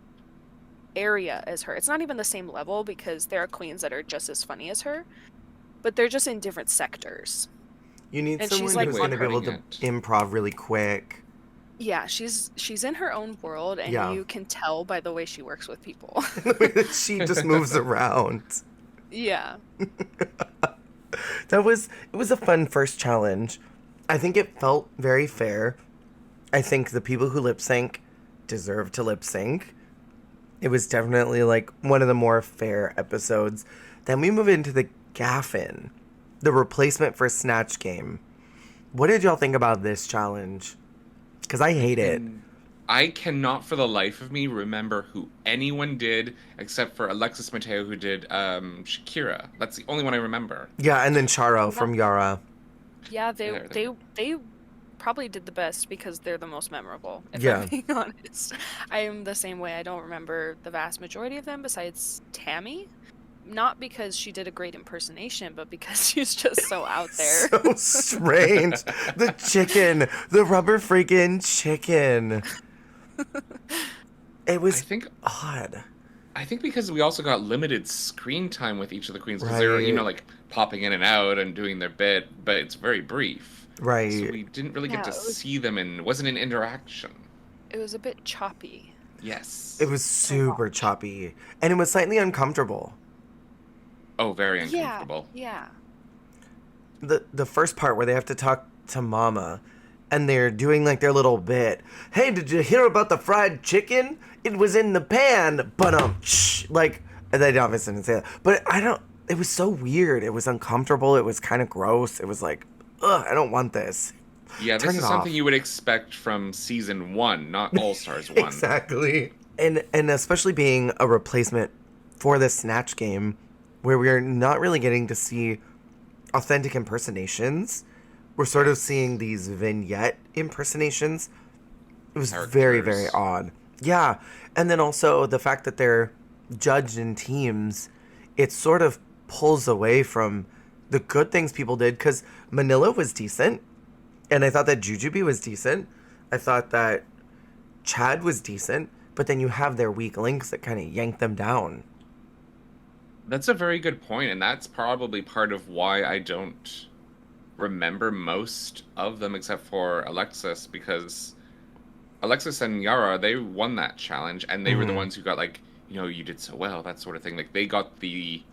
S3: area as her. It's not even the same level because there are queens that are just as funny as her, but they're just in different sectors.
S1: You need
S3: And she's,
S1: someone
S3: like,
S1: who's going to be able
S2: putting
S1: to
S2: it.
S1: improv really quick.
S3: Yeah, she's in her own world, and
S1: Yeah.
S3: you can tell by the way she works with people.
S1: She just moves around.
S3: Yeah.
S1: It was a fun first challenge. I think it felt very fair. I think the people who lip sync deserve to lip sync. It was definitely like one of the more fair episodes. Then we move into the Gaffin, the replacement for Snatch Game. What did y'all think about this challenge? Because I hate it.
S2: I cannot for the life of me remember who anyone did except for Alexis Mateo, who did Shakira. That's the only one I remember.
S1: Yeah, and then Charo from Yara.
S3: Yeah,
S2: There.
S3: they probably did the best because they're the most memorable, if
S1: Yeah.
S3: I'm being honest. I am the same way. I don't remember the vast majority of them besides Tammy. Not because she did a great impersonation, but because she's just so out there.
S1: So strange. The chicken. The rubber freaking chicken. It was odd.
S2: I think because we also got limited screen time with each of the queens, because they were,
S1: Right.
S2: like popping in and out and doing their bit, but it's very brief.
S1: Right.
S2: So we didn't really get
S3: Yeah,
S2: to
S3: it was-
S2: see them, and it wasn't an interaction.
S3: It was a bit choppy.
S2: Yes.
S1: It was super choppy. And it was slightly uncomfortable.
S2: Oh, very uncomfortable.
S3: Yeah.
S1: The first part where they have to talk to Mama and they're doing like their little bit. Hey, did you hear about the fried chicken? It was in the pan. But like they obviously didn't say that. But it was so weird. It was uncomfortable. It was kind of gross. It was like, ugh, I don't want this.
S2: Yeah,
S1: Turn
S2: this
S1: it
S2: is something
S1: off.
S2: you would expect from season 1, not All Stars 1.
S1: Exactly. And especially being a replacement for the Snatch Game, where we're not really getting to see authentic impersonations. We're sort of seeing these vignette impersonations. It was very, very
S2: Characters.
S1: odd. Yeah. And then also the fact that they're judged in teams, it sort of pulls away from the good things people did, because Manila was decent. And I thought that Jujubee was decent. I thought that Chad was decent. But then you have their weak links that kind of yank them down.
S2: That's a very good point, and that's probably part of why I don't remember most of them except for Alexis, because Alexis and Yara, they won that challenge, and they were the ones who got like, you did so well, that sort of thing. Like they got the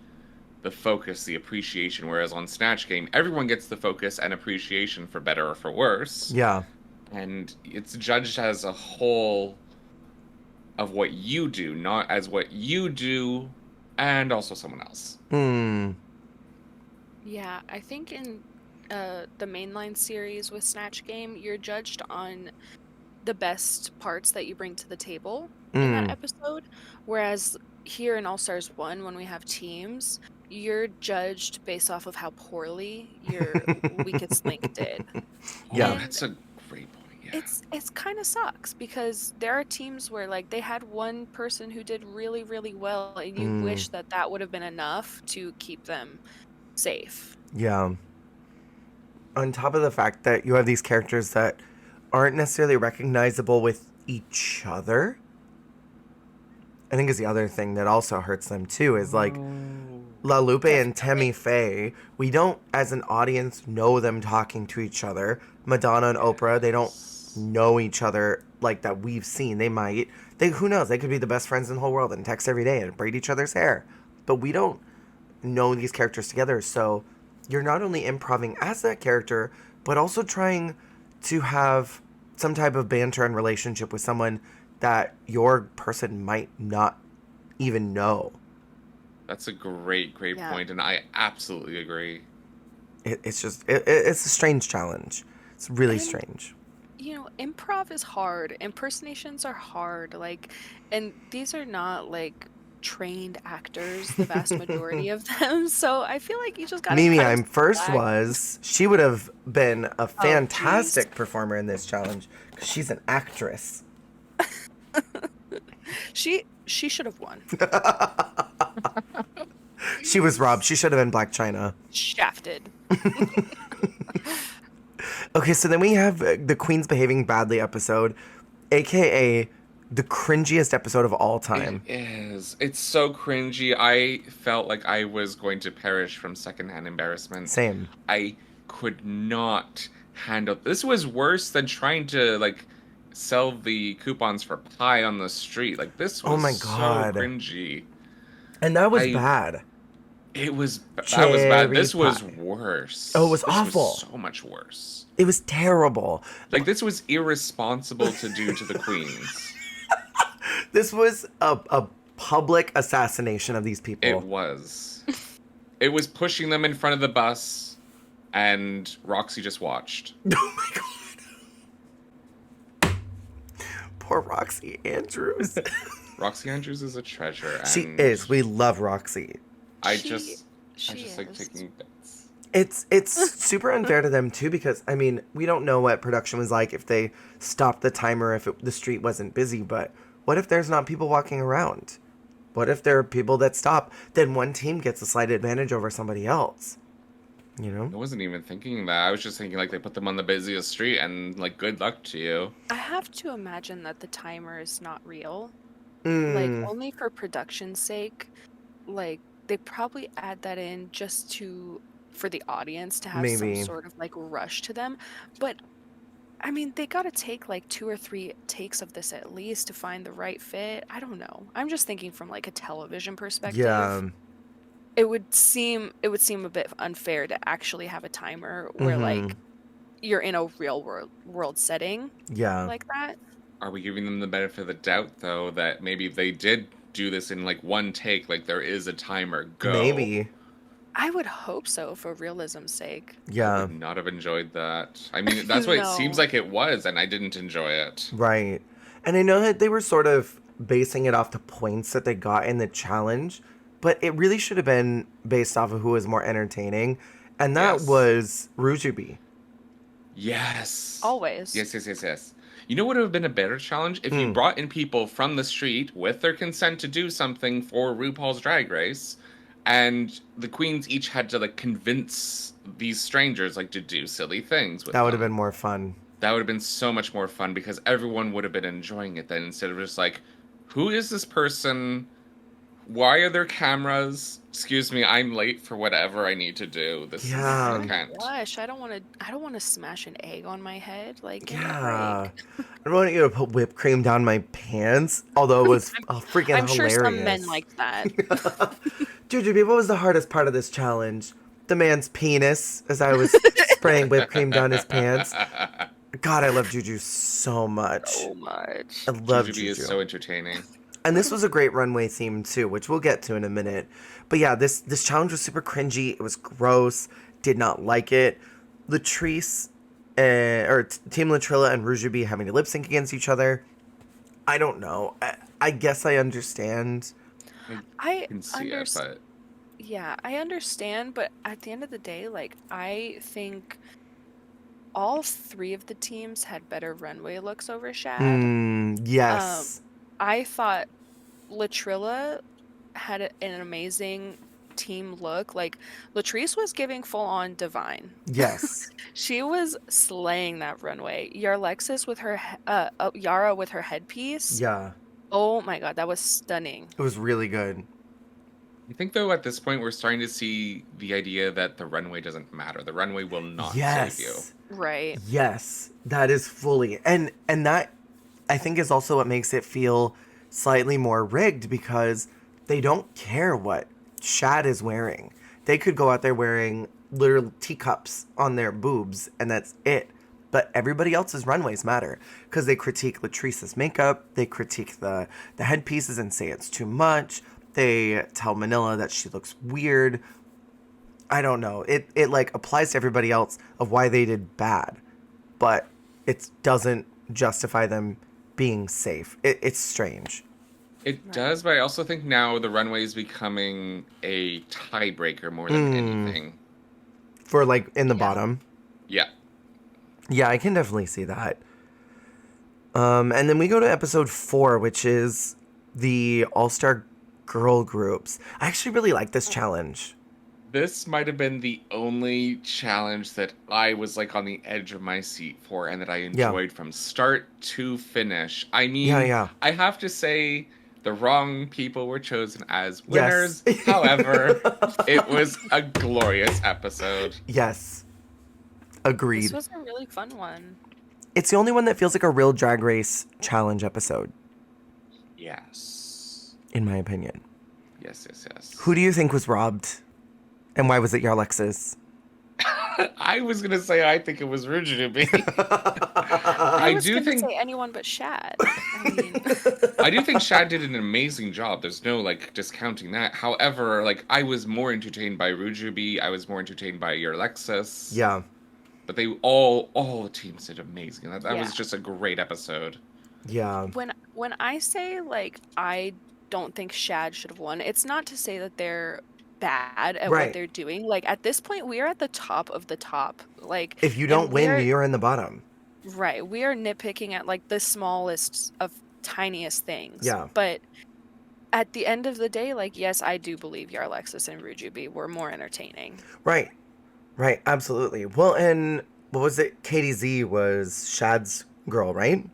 S2: focus, the appreciation, whereas on Snatch Game, everyone gets the focus and appreciation for better or for worse.
S1: Yeah.
S2: And it's judged as a whole of what you do, not as what you do and also someone else.
S3: Yeah, I think in the mainline series with Snatch Game, you're judged on the best parts that you bring to the table in that episode. Whereas here in All Stars 1, when we have teams, you're judged based off of how poorly your weakest link did.
S1: Yeah.
S2: Oh, that's a great point. Yeah.
S3: It's kind of sucks because there are teams where like they had one person who did really, really well, and you wish that would have been enough to keep them safe.
S1: Yeah. On top of the fact that you have these characters that aren't necessarily recognizable with each other, I think is the other thing that also hurts them too, is like La Lupe and Tammy Faye, we don't as an audience know them talking to each other. Madonna and Oprah, they don't know each other like that we've seen. They might. Who knows? They could be the best friends in the whole world and text every day and braid each other's hair. But we don't know these characters together. So you're not only improving as that character, but also trying to have some type of banter and relationship with someone that your person might not even know.
S2: That's a great
S3: Yeah.
S2: point, and I absolutely agree.
S1: It's a strange challenge. It's really
S3: And
S1: strange.
S3: improv is hard. Impersonations are hard. Like, and these are not like trained actors, the vast majority of them. So I feel like you just gotta
S1: Mimi,
S3: cut them
S1: I'm first
S3: slack.
S1: was. She would have been a
S3: Oh, jeez.
S1: fantastic performer in this challenge because she's an actress.
S3: She should have won.
S1: She was robbed. She should have been Black China.
S3: Shafted.
S1: Okay, so then we have the Queen's Behaving Badly episode, aka the cringiest episode of all time.
S2: It is. It's so cringy. I felt like I was going to perish from secondhand embarrassment.
S1: Same.
S2: I could not handle. This was worse than trying to like sell the coupons for pie on the street. Like this was
S1: Oh my God.
S2: so cringy.
S1: And that was
S2: I-
S1: bad.
S2: That was bad. This
S1: Cherry
S2: was
S1: pie.
S2: worse.
S1: Oh, it was
S2: This
S1: awful.
S2: so much worse.
S1: It was terrible.
S2: Like this was irresponsible to do to the queens.
S1: This was a public assassination of these people.
S2: It was. It was pushing them in front of the bus, and Roxy just watched.
S1: Oh my God. Poor Roxy Andrews.
S2: Roxy Andrews is a treasure. And
S1: She is. We love Roxy.
S2: I
S3: She
S2: just like
S3: is.
S2: taking bits.
S1: It's super unfair to them too because I mean we don't know what production was like if they stopped the timer if the street wasn't busy, but what if there's not people walking around? What if there are people that stop? Then one team gets a slight advantage over somebody else. You know?
S2: I wasn't even thinking that. I was just thinking like they put them on the busiest street and like good luck to you.
S3: I have to imagine that the timer is not real.
S1: Mm,
S3: Like only for production's sake. Like they probably add that in just for the audience to have
S1: Maybe.
S3: some sort of like rush to them. But I mean, they gotta take like 2 or 3 takes of this at least to find the right fit. I don't know. I'm just thinking from like a television perspective.
S1: yeah.
S3: It would seem a bit unfair to actually have a timer where like you're in a real world setting
S1: Yeah.
S3: like that.
S2: Are we giving them the benefit of the doubt though that maybe they did do this in like one take, like there is a timer, go.
S1: Maybe.
S3: I would hope so for realism's sake.
S1: Yeah.
S2: Would not have enjoyed that. I mean, that's what it
S3: No.
S2: seems like it was, and I didn't enjoy it.
S1: Right. And I know that they were sort of basing it off the points that they got in the challenge, but it really should have been based off of who was more entertaining, and that
S2: Yes.
S1: was Rujubi.
S2: Yes.
S3: Always.
S2: Yes. You know what would have been a better challenge? If you brought in people from the street with their consent to do something for RuPaul's Drag Race, and the queens each had to like convince these strangers like to do silly things with
S1: That would have
S2: them.
S1: been more fun.
S2: That would have been so much more fun because everyone would have been enjoying it then instead of just like, who is this person? Why are there cameras? Excuse me, I'm late for whatever I need to do. This
S1: Yeah.
S2: is, I can't.
S3: Gosh, I don't want to smash an egg on my head. Like, give me a
S1: Yeah.
S3: break.
S1: I don't want you to put whipped cream down my pants, although it was freaking
S3: I'm sure
S1: hilarious.
S3: some men like that.
S1: Jujubi, what was the hardest part of this challenge? The man's penis, as I was spraying whipped cream down his pants. God, I love Juju so much.
S3: So much.
S1: I love
S2: Jujubee
S1: Juju.
S2: is so entertaining.
S1: And this was a great runway theme too, which we'll get to in a minute. But yeah, this challenge was super cringy. It was gross. Did not like it. Latrice, Team Latrilla and Rujubi having to lip sync against each other. I don't know. I guess I understand.
S3: I
S2: can see it, but
S3: Yeah, I understand, but at the end of the day, like I think all 3 of the teams had better runway looks over Shad.
S1: Yes.
S3: I thought Latrilla had an amazing team look. Like Latrice was giving full on divine.
S1: Yes.
S3: She was slaying that runway. Yarlexis with her Yara with her headpiece.
S1: Yeah.
S3: Oh my god, that was stunning.
S1: It was really good.
S2: I think though at this point we're starting to see the idea that the runway doesn't matter. The runway will not
S1: Yes.
S2: save you.
S3: Right.
S1: Yes. That is fully. And that I think is also what makes it feel slightly more rigged because they don't care what Shad is wearing. They could go out there wearing literal teacups on their boobs, and that's it. But everybody else's runways matter because they critique Latrice's makeup, they critique the headpieces and say it's too much. They tell Manila that she looks weird. I don't know. It like applies to everybody else of why they did bad, but it doesn't justify them being safe. It's strange.
S2: It does, but I also think now the runway is becoming a tiebreaker more than anything.
S1: For like in the
S3: Yeah.
S1: bottom.
S2: Yeah.
S1: Yeah, I can definitely see that. And then we go to episode 4, which is the All-Star Girl Groups. I actually really like this challenge.
S2: This might have been the only challenge that I was like on the edge of my seat for and that I enjoyed from start to finish. I mean,
S1: Yeah.
S2: I have to say the wrong people were chosen as
S1: Yes.
S2: winners. However, it was a glorious episode.
S1: Yes. Agreed.
S3: This was a really fun one.
S1: It's the only one that feels like a real Drag Race challenge episode,
S2: Yes.
S1: in my opinion.
S2: Yes.
S1: Who do you think was robbed? And why was it Yarlexis?
S2: I was gonna say I think it was Rujubi.
S3: I was
S2: do
S3: gonna
S2: think
S3: say anyone but Shad. I mean,
S2: I do think Shad did an amazing job. There's no like discounting that. However, like I was more entertained by Rujubi. I was more entertained by Yarlexis.
S1: Yeah.
S2: But they all the teams did amazing. That
S3: Yeah.
S2: was just a great episode.
S1: Yeah.
S3: when I say like I don't think Shad should have won, it's not to say that they're bad at
S1: Right.
S3: what they're doing. Like at this point, we are at the top of the top. Like
S1: If you
S3: and
S1: don't win,
S3: we're-
S1: you're in the bottom.
S3: right. We are nitpicking at like the smallest of tiniest things.
S1: Yeah.
S3: But at the end of the day, like yes, I do believe Yarlexis and Rujubi were more entertaining.
S1: Right. Right. Absolutely. Well, and what was it? Katie Z was Shad's girl, right?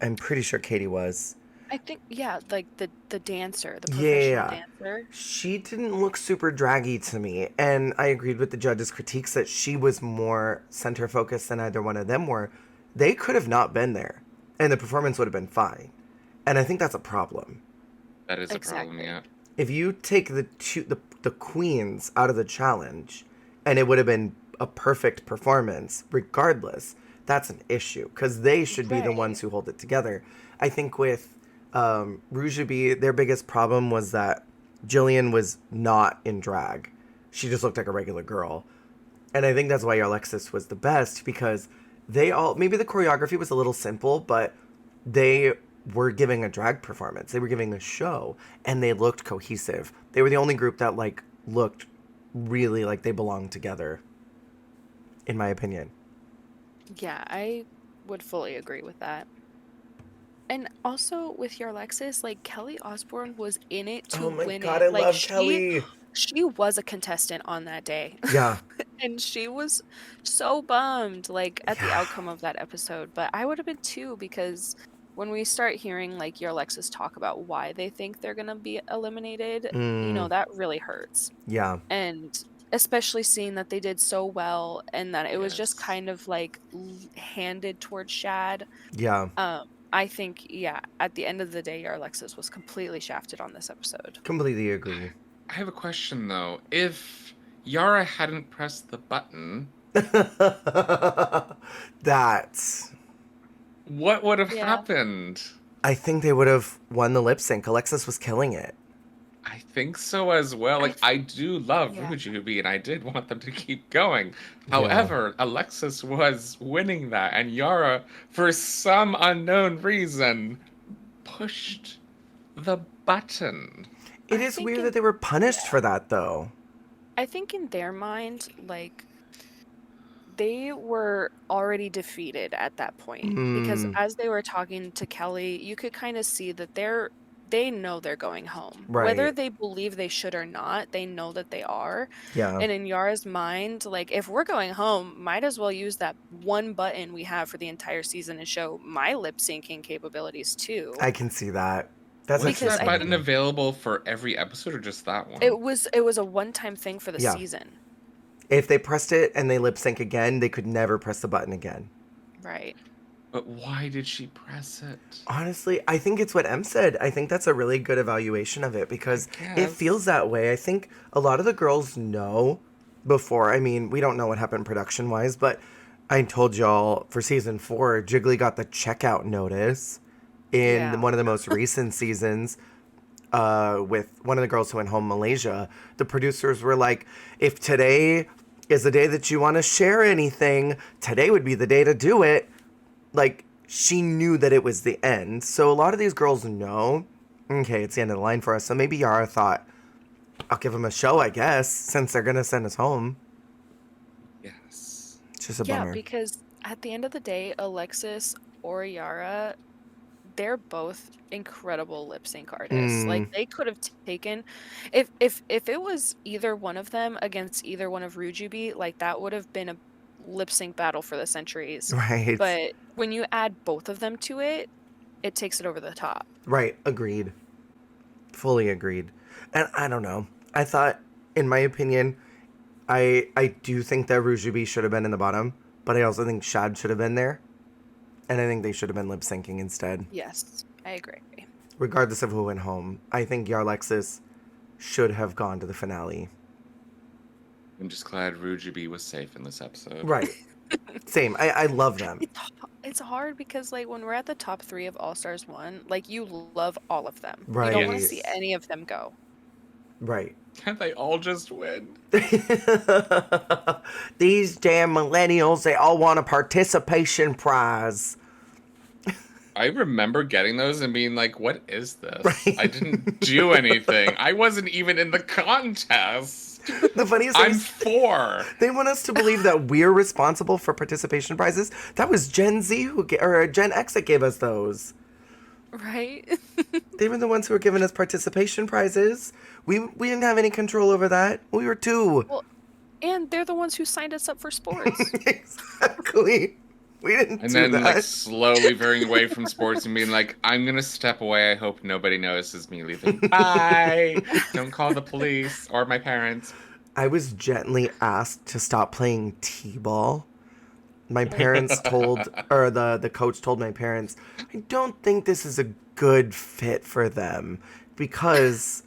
S1: I'm pretty sure Katie was.
S3: I think yeah, like the dancer, the
S1: Yeah.
S3: professional dancer.
S1: She didn't look super draggy to me, and I agreed with the judges' critiques that she was more center focused than either one of them were. They could have not been there, and the performance would have been fine. And I think that's a problem.
S2: That is a
S3: Exactly.
S2: problem, yeah.
S1: If you take the queens out of the challenge, and it would have been a perfect performance, regardless, that's an issue because they should be the
S3: Right.
S1: ones who hold it together. I think with Rujubi, their biggest problem was that Jillian was not in drag. She just looked like a regular girl. And I think that's why Yarlexis was the best because they all, maybe the choreography was a little simple, but they were giving a drag performance. They were giving a show and they looked cohesive. They were the only group that like looked really like they belonged together, in my opinion.
S3: Yeah, I would fully agree with that. And also with Yarlexis, like Kelly Osbourne was in it to
S1: Oh my
S3: win
S1: god,
S3: it.
S1: I
S3: Like
S1: love Kelly.
S3: she was a contestant on that day.
S1: Yeah.
S3: And she was so bummed like at the
S1: Yeah.
S3: outcome of that episode. But I would have been too because when we start hearing like Yarlexis talk about why they think they're gonna be eliminated, you know, that really hurts.
S1: Yeah.
S3: And especially seeing that they did so well and that it was just
S2: Yes.
S3: kind of like handed towards Shad.
S1: Yeah.
S3: I think, yeah, at the end of the day, Yarlexis was completely shafted on this episode.
S1: Completely agree.
S2: I have a question though. If Yara hadn't pressed the button,
S1: That's.
S2: what would have
S3: Yeah.
S2: happened?
S1: I think they would have won the lip sync. Alexis was killing it.
S2: I think so as well. Like I do love
S3: Yeah.
S2: Rujubi and I did want them to keep going. However, Alexis was winning that and Yara, for some unknown reason, pushed the button.
S1: It
S3: I
S1: is
S3: think
S1: weird
S3: it-
S1: that they were punished for that, though.
S3: I think in their mind, like, they were already defeated at that point because as they were talking to Kelly, you could kind of see that they know they're going home. Whether
S1: Right.
S3: they believe they should or not, they know that they are.
S1: Yeah.
S3: And in Yara's mind, like if we're going home, might as well use that one button we have for the entire season and show my lip syncing capabilities too.
S1: I can see that. That's
S2: Was
S3: Because
S2: that
S3: I
S2: button
S3: think-
S2: available for every episode or just that one?
S3: It was a one-time thing for the
S1: Yeah.
S3: season.
S1: If they pressed it and they lip sync again, they could never press the button again.
S3: Right.
S2: But why did she press it?
S1: Honestly, I think it's what Em said. I think that's a really good evaluation of it
S2: I
S1: because it feels
S2: guess.
S1: that way. I think a lot of the girls know before. I mean, we don't know what happened production wise, but I told y'all for season 4, Jiggly got the checkout notice in
S3: Yeah.
S1: one of the most recent seasons with one of the girls who went home, Malaysia. The producers were like, if today is the day that you want to share anything, today would be the day to do it. Like, she knew that it was the end. So a lot of these girls know, okay, it's the end of the line for us. So maybe Yara thought, I'll give them a show, I guess, since they're going to send us home.
S2: Yes.
S1: It's just a
S3: Yeah,
S1: bummer.
S3: because at the end of the day, Alexis or Yara, they're both incredible lip sync artists. Like they could have taken if it was either one of them against either one of Rujubi, like that would have been a lip sync battle for the centuries.
S1: Right.
S3: But when you add both of them to it, it takes it over the top.
S1: Right. Agreed. Fully agreed. And I don't know. I thought, in my opinion, I do think that Rujubi should have been in the bottom, but I also think Shad should have been there. And I think they should have been lip syncing instead.
S3: Yes, I agree.
S1: Regardless of who went home, I think Yarlexis should have gone to the finale.
S2: I'm just glad Rujubi was safe in this episode.
S1: Right. Same. I love them.
S3: It's hard because like when we're at the top 3 of All Stars 1, like you love all of them.
S1: Right.
S3: You don't want to
S2: Yes.
S3: see any of them go.
S1: Right.
S2: Can't they all just win?
S1: These damn millennials, they all want a participation prize.
S2: I remember getting those and being like, what is this?
S1: Right.
S2: I didn't do anything. I wasn't even in the contest.
S1: The funniest thing
S2: I'm
S1: is
S2: 4.
S1: they want us to believe that we're responsible for participation prizes. That was Gen Z or Gen X that gave us those.
S3: Right?
S1: They were the ones who were giving us participation prizes. We didn't have any control over that. We were 2.
S3: Well, and they're the ones who signed us up for sports.
S1: Exactly. We didn't
S2: And
S1: do
S2: then
S1: that.
S2: like slowly veering away from sports and being like, I'm gonna step away. I hope nobody notices me leaving. Bye. Don't call the police or my parents.
S1: I was gently asked to stop playing t-ball. My parents told, or the coach told my parents, I don't think this is a good fit for them because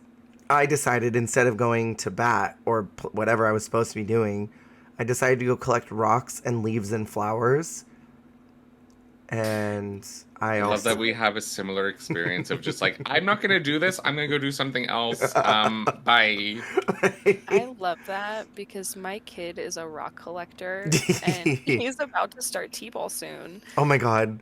S1: I decided instead of going to bat or whatever I was supposed to be doing, I decided to go collect rocks and leaves and flowers. And I
S2: love
S1: also
S2: that we have a similar experience of just like, I'm not gonna do this. I'm gonna go do something else. Bye.
S3: I love that because my kid is a rock collector and he's about to start t-ball soon.
S1: Oh my god.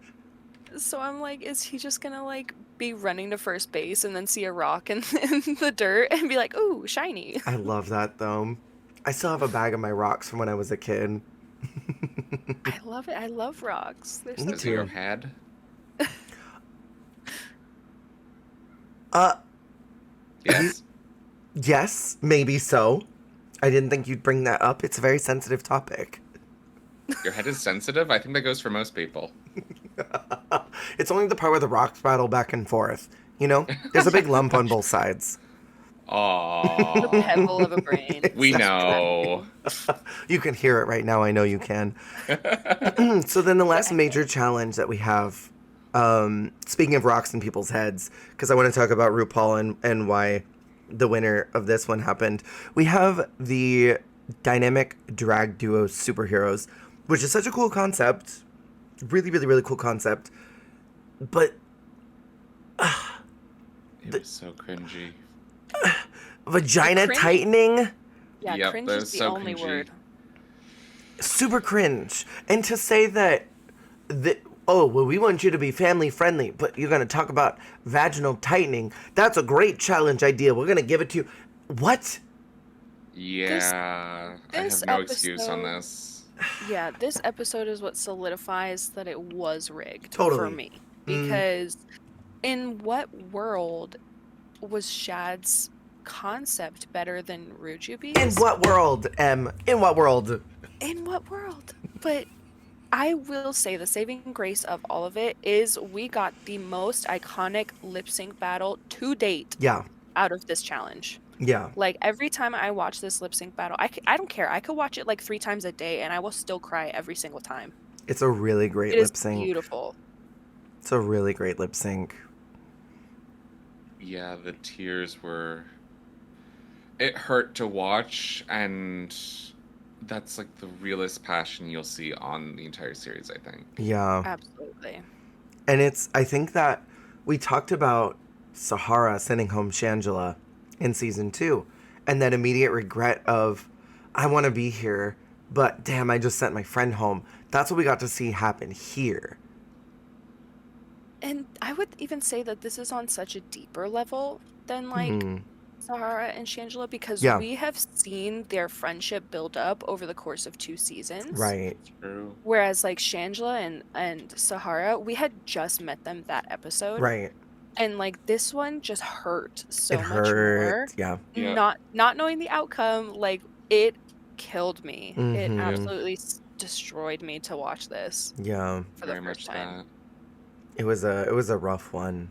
S3: So I'm like, is he just gonna like be running to first base and then see a rock in the dirt and be like, ooh, shiny?
S1: I love that though. I still have a bag of my rocks from when I was a kid.
S3: I love it. I love rocks. They're so
S1: Me
S2: Is
S1: too.
S2: it your head? Yes.
S1: Yes, maybe so. I didn't think you'd bring that up. It's a very sensitive topic.
S2: Your head is sensitive? I think that goes for most people.
S1: It's only the part where the rocks battle back and forth. You know, there's a big lump on both sides.
S3: the
S2: Aww.
S3: pebble of a brain.
S2: We know.
S1: You can hear it right now. I know you can. So then the last major challenge that we have, speaking of rocks in people's heads, because I want to talk about RuPaul and why the winner of this one happened. We have the dynamic drag duo superheroes, which is such a cool concept. Really, really, really cool concept. But
S2: It was so cringy.
S1: vagina
S3: Cringe?
S1: tightening,
S3: Yeah,
S2: Yep,
S3: cringe
S2: that
S3: is
S2: was
S3: the
S2: so
S3: only
S2: cringy.
S3: word.
S1: super cringe. And to say that, oh, well, we want you to be family friendly, but you're going to talk about vaginal tightening. That's a great challenge idea. We're going to give it to you. What?
S2: Yeah. I
S3: this
S2: have no excuse on
S3: episode-
S2: this.
S3: Yeah, this episode is what solidifies that it was rigged
S1: Totally.
S3: for me. Because in what world was Shad's concept better than Rujubi's?
S1: In what world, Em? In what world?
S3: In what world? But I will say the saving grace of all of it is we got the most iconic lip sync battle to date
S1: Yeah.
S3: out of this challenge.
S1: Yeah.
S3: Like every time I watch this lip sync battle, I don't care. I could watch it like 3 times a day and I will still cry every single time.
S1: It's a really great
S3: It is
S1: lip sync.
S3: beautiful.
S1: It's a really great lip sync.
S2: Yeah, the tears were. It hurt to watch, and that's like the realest passion you'll see on the entire series, I think.
S1: Yeah.
S3: Absolutely.
S1: And I think that we talked about Sahara sending home Shangela in season 2, and that immediate regret of, I want to be here, but damn, I just sent my friend home. That's what we got to see happen here.
S3: And I would even say that this is on such a deeper level than like
S1: Hmm.
S3: Sahara and Shangela, because
S1: Yeah,
S3: we have seen their friendship build up over the course of 2 seasons.
S1: right,
S2: True.
S3: Whereas like Shangela and Sahara, we had just met them that episode.
S1: right.
S3: And like this one just hurt
S1: It
S3: so much more.
S1: hurt. Yeah.
S2: Yeah.
S3: Not knowing the outcome, like it killed me. It
S2: Yeah.
S1: Mm-hmm.
S3: absolutely destroyed me to watch this
S1: Yeah.
S3: for the
S2: Very
S3: first
S2: much
S3: time.
S2: that.
S1: It was a rough one,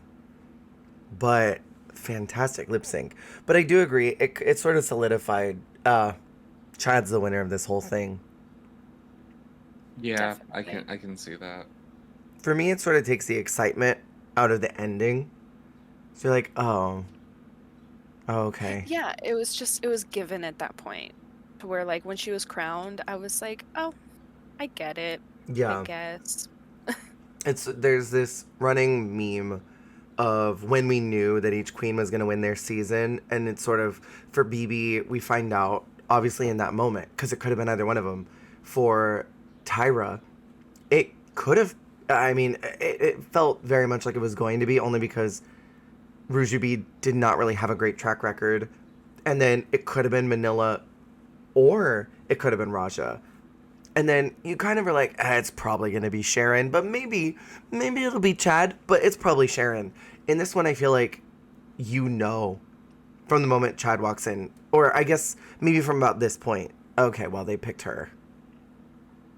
S1: but fantastic lip sync. But I do agree, it sort of solidified Chad's the winner of this whole thing.
S2: Yeah,
S3: Definitely.
S2: I can see that.
S1: For me, it sort of takes the excitement out of the ending. So you're like, oh, okay.
S3: Yeah, it was given at that point. To where like when she was crowned, I was like, "Oh, I get it. I
S1: Yeah.
S3: guess."
S1: There's this running meme of when we knew that each queen was going to win their season, and it's sort of, for BB, we find out obviously in that moment, because it could have been either one of them. For Tyra, it could have, I mean, it felt very much like it was going to be, only because Rujubi did not really have a great track record. And then it could have been Manila, or it could have been Raja. And then you kind of were like, it's probably going to be Sharon, but maybe it'll be Chad, but it's probably Sharon. In this one, I feel like from the moment Chad walks in, or I guess maybe from about this point, okay, well, they picked her.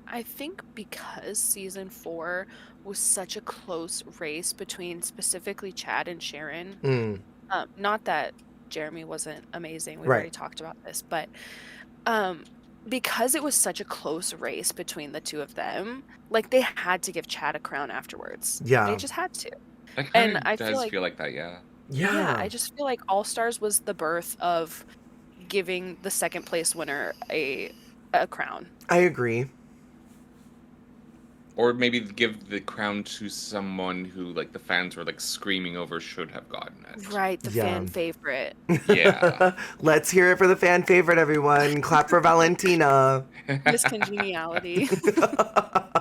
S3: I think because season 4 was such a close race between specifically Chad and Sharon.
S1: Mm,
S3: Not that Jeremy wasn't amazing. We've
S1: right.
S3: already talked about this, but because it was such a close race between the two of them, like they had to give Chad a crown afterwards.
S1: Yeah.
S3: They just had to.
S2: It
S3: And
S2: kind
S3: I
S2: of does feel like that, yeah.
S3: yeah, I just feel like All Stars was the birth of giving the second place winner a crown.
S1: I agree.
S2: Or maybe give the crown to someone who, like, the fans were, like, screaming over should have gotten it.
S3: Right, the
S1: Yeah.
S3: fan favorite.
S2: Yeah.
S1: Let's hear it for the fan favorite, everyone. Clap for Valentina.
S3: Miss Congeniality.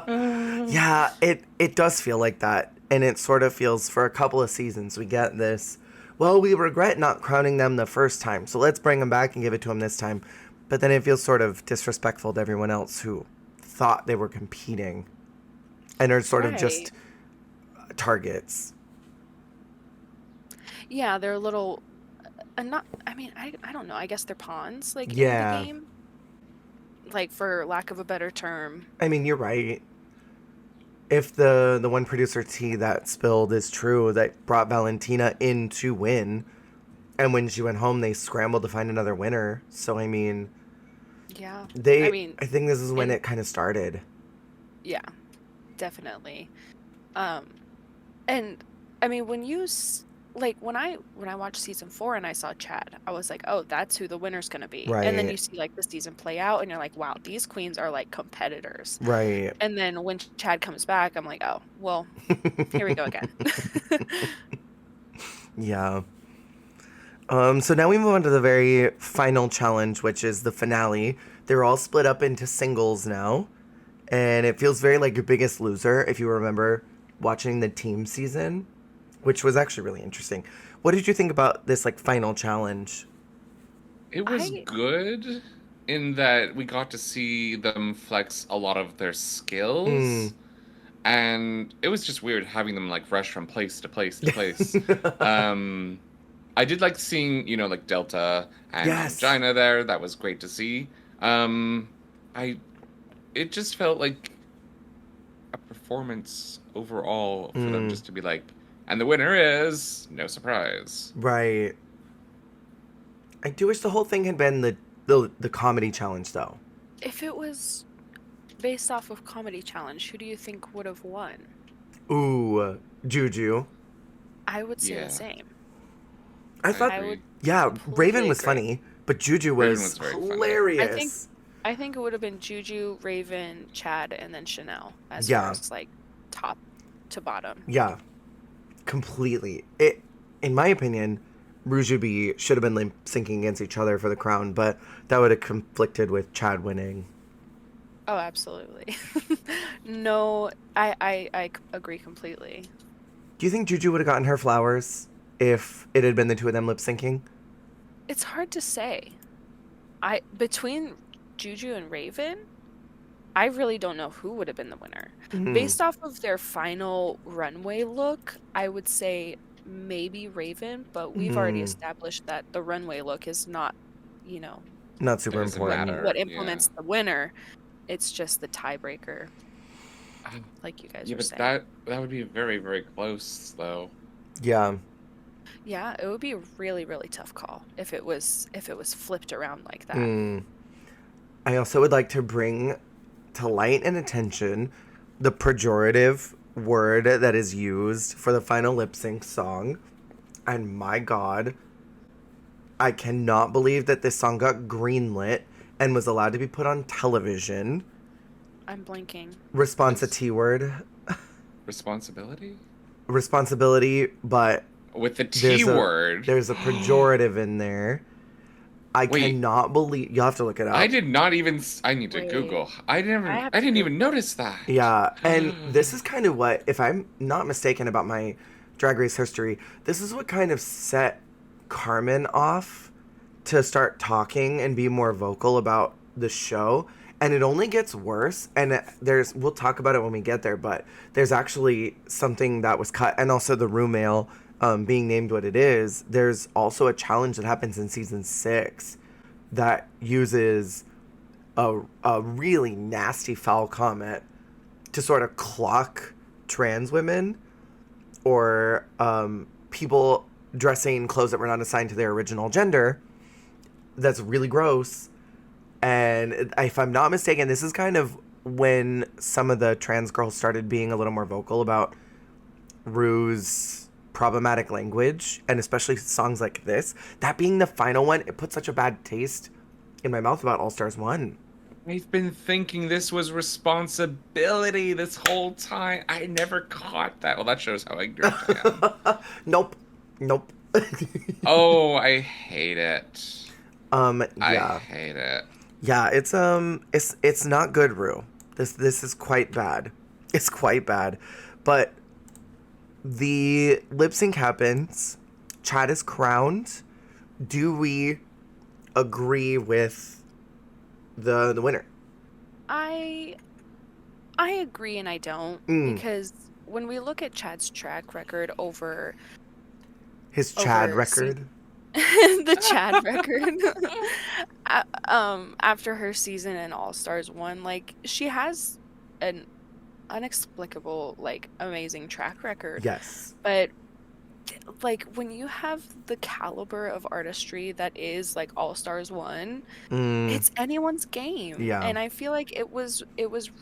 S1: Yeah, it does feel like that. And it sort of feels, for a couple of seasons, we get this, well, we regret not crowning them the first time, so let's bring them back and give it to them this time. But then it feels sort of disrespectful to everyone else who thought they were competing and are sort of just targets.
S3: Yeah, they're a little not I mean, I don't know. I guess they're pawns like
S1: Yeah.
S3: in the game. Like for lack of a better term.
S1: I mean, you're right. If the one producer tea that spilled is true, that brought Valentina in to win, and when she went home, they scrambled to find another winner. So, I mean,
S3: Yeah.
S1: I think this is when it kind of started.
S3: Yeah. Definitely. And I mean when when I watched season 4 and I saw Chad, I was like, oh, that's who the winner's gonna be. And then
S1: Right.
S3: you see like the season play out and you're like, wow, these queens are like competitors.
S1: Right.
S3: And then when Chad comes back, I'm like, oh, well, here we go again.
S1: Yeah. So now we move on to the very final challenge, which is the finale. They're all split up into singles now. And it feels very like your Biggest Loser, if you remember watching the team season, which was actually really interesting. What did you think about this like final challenge?
S2: It was good in that we got to see them flex a lot of their skills. And it was just weird having them like rush from place to place to place. I did like seeing, like Delta and Gina there. That was great to see. It just felt like a performance overall for them just to be like, and the winner is no surprise.
S1: Right. I do wish the whole thing had been the comedy challenge though.
S3: If it was based off of Comedy Challenge, who do you think would have won?
S1: Ooh, Juju.
S3: I would say the
S2: Yeah,
S3: same.
S1: I
S2: I
S1: thought,
S3: I would
S2: agree.
S1: yeah, Raven
S3: completely
S1: was
S3: agree.
S1: funny, but Juju
S2: Raven
S1: was
S2: was very funny.
S1: hilarious.
S3: I think it would have been Juju, Raven, Chad, and then Chanel as far
S1: Yeah,
S3: as like top to bottom.
S1: yeah, completely. It, in my opinion, Rujubi should have been lip syncing against each other for the crown, but that would have conflicted with Chad winning.
S3: Oh, absolutely. No, I agree completely.
S1: Do you think Juju would have gotten her flowers if it had been the two of them lip syncing?
S3: It's hard to say. I between Juju and Raven, I really don't know who would have been the winner.
S1: Mm,
S3: Based off of their final runway look, I would say maybe Raven, but we've already
S1: mm,
S3: established that the runway look is not, you know,
S1: not super
S2: It doesn't
S1: important.
S2: matter.
S3: what
S2: Yeah.
S3: implements the winner. It's just the tiebreaker,
S2: Ah,
S3: like you guys
S2: yeah,
S3: were
S2: but
S3: saying.
S2: that would be very, very close, though.
S1: Yeah.
S3: Yeah, it would be a really, really tough call if it was flipped around like that.
S1: Mm. I also would like to bring to light and attention the pejorative word that is used for the final lip sync song. And my God, I cannot believe that this song got greenlit and was allowed to be put on television.
S3: I'm blanking.
S1: Response a
S2: Is
S1: T word.
S2: responsibility
S1: Responsibility, but
S2: with the T
S1: there's a
S2: word?
S1: there's a pejorative in there. I
S2: Wait,
S1: cannot believe you'll have to look it
S2: I
S1: up.
S2: did not even. I need to
S3: Wait,
S2: Google.
S3: I have
S2: I
S3: to
S2: didn't even
S3: Google.
S2: notice that.
S1: Yeah, and this is kind of what, if I'm not mistaken about my Drag Race history, this is what kind of set Carmen off to start talking and be more vocal about the show. And it only gets worse. And we'll talk about it when we get there, but there's actually something that was cut. And also the room mail being named what it is. There's also a challenge that happens in season 6 that uses a really nasty foul comment to sort of clock trans women or people dressing clothes that were not assigned to their original gender. That's really gross. And if I'm not mistaken, this is kind of when some of the trans girls started being a little more vocal about Rue's problematic language, and especially songs like this. That being the final one, it put such a bad taste in my mouth about All Stars 1.
S2: I've been thinking this was responsibility this whole time. I never caught that. Well, that shows how ignorant I am.
S1: Nope. Nope.
S2: Oh, I hate it. I
S1: Yeah.
S2: hate it.
S1: Yeah, it's not good, Rue. This is quite bad. It's quite bad. But the lip sync happens. Chad is crowned. Do we agree with the winner?
S3: I I agree and I don't
S1: Mm,
S3: because when we look at Chad's track record
S1: his Chad
S3: over
S1: record.
S3: the Chad record after her season in All Stars 1, like she has an inexplicable like amazing track record.
S1: Yes.
S3: But like when you have the caliber of artistry that is like All Stars 1,
S1: Mm,
S3: it's anyone's game.
S1: yeah,
S3: And I feel like it was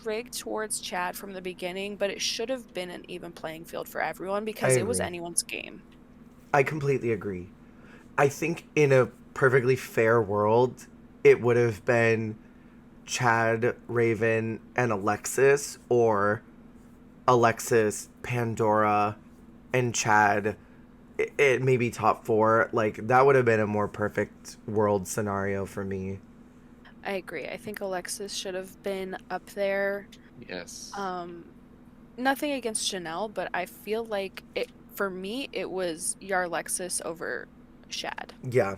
S3: rigged towards Chad from the beginning, but it should have been an even playing field for everyone
S1: I
S3: because it was
S1: agree.
S3: anyone's game.
S1: I completely agree. I think in a perfectly fair world, it would have been Chad, Raven, and Alexis, or Alexis, Pandora, and Chad. It maybe top 4. Like that would have been a more perfect world scenario for me.
S3: I agree. I think Alexis should have been up there.
S2: Yes.
S3: Um, Nothing against Chanel, but I feel like it for me it was Yarlexis over Shad.
S1: Yeah,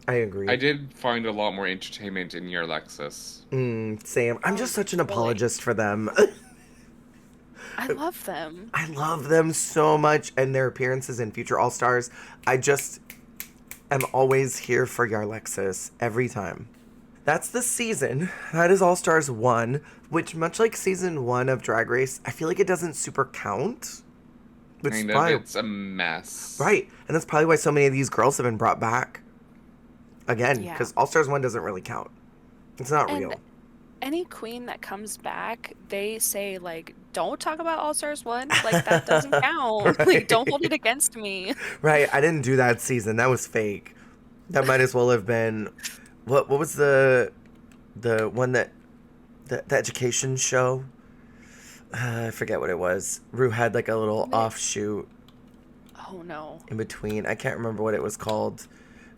S1: I agree.
S2: I did find a lot more entertainment in your Lexus.
S1: Same. I'm just such an
S3: Really?
S1: apologist for them.
S3: I love them.
S1: I love them so much and their appearances in future All Stars. I just am always here for Yarlexis every time. That's the season. That is All Stars 1, which, much like season 1 of Drag Race, I feel like it doesn't super count. Which is
S2: Kind of,
S1: probably
S2: it's a mess.
S1: right. And that's probably why so many of these girls have been brought back again,
S3: Yeah.
S1: because All Stars 1 doesn't really count. It's not
S3: And
S1: real.
S3: any queen that comes back, they say, like, don't talk about All Stars 1. Like, that doesn't count. Like, don't hold it
S1: Right.
S3: against me.
S1: Right. I didn't do that season. That was fake. That might as well have been what was the one that the education show? I forget what it was. Rue had like a little offshoot
S3: Oh, no.
S1: in between. I can't remember what it was called,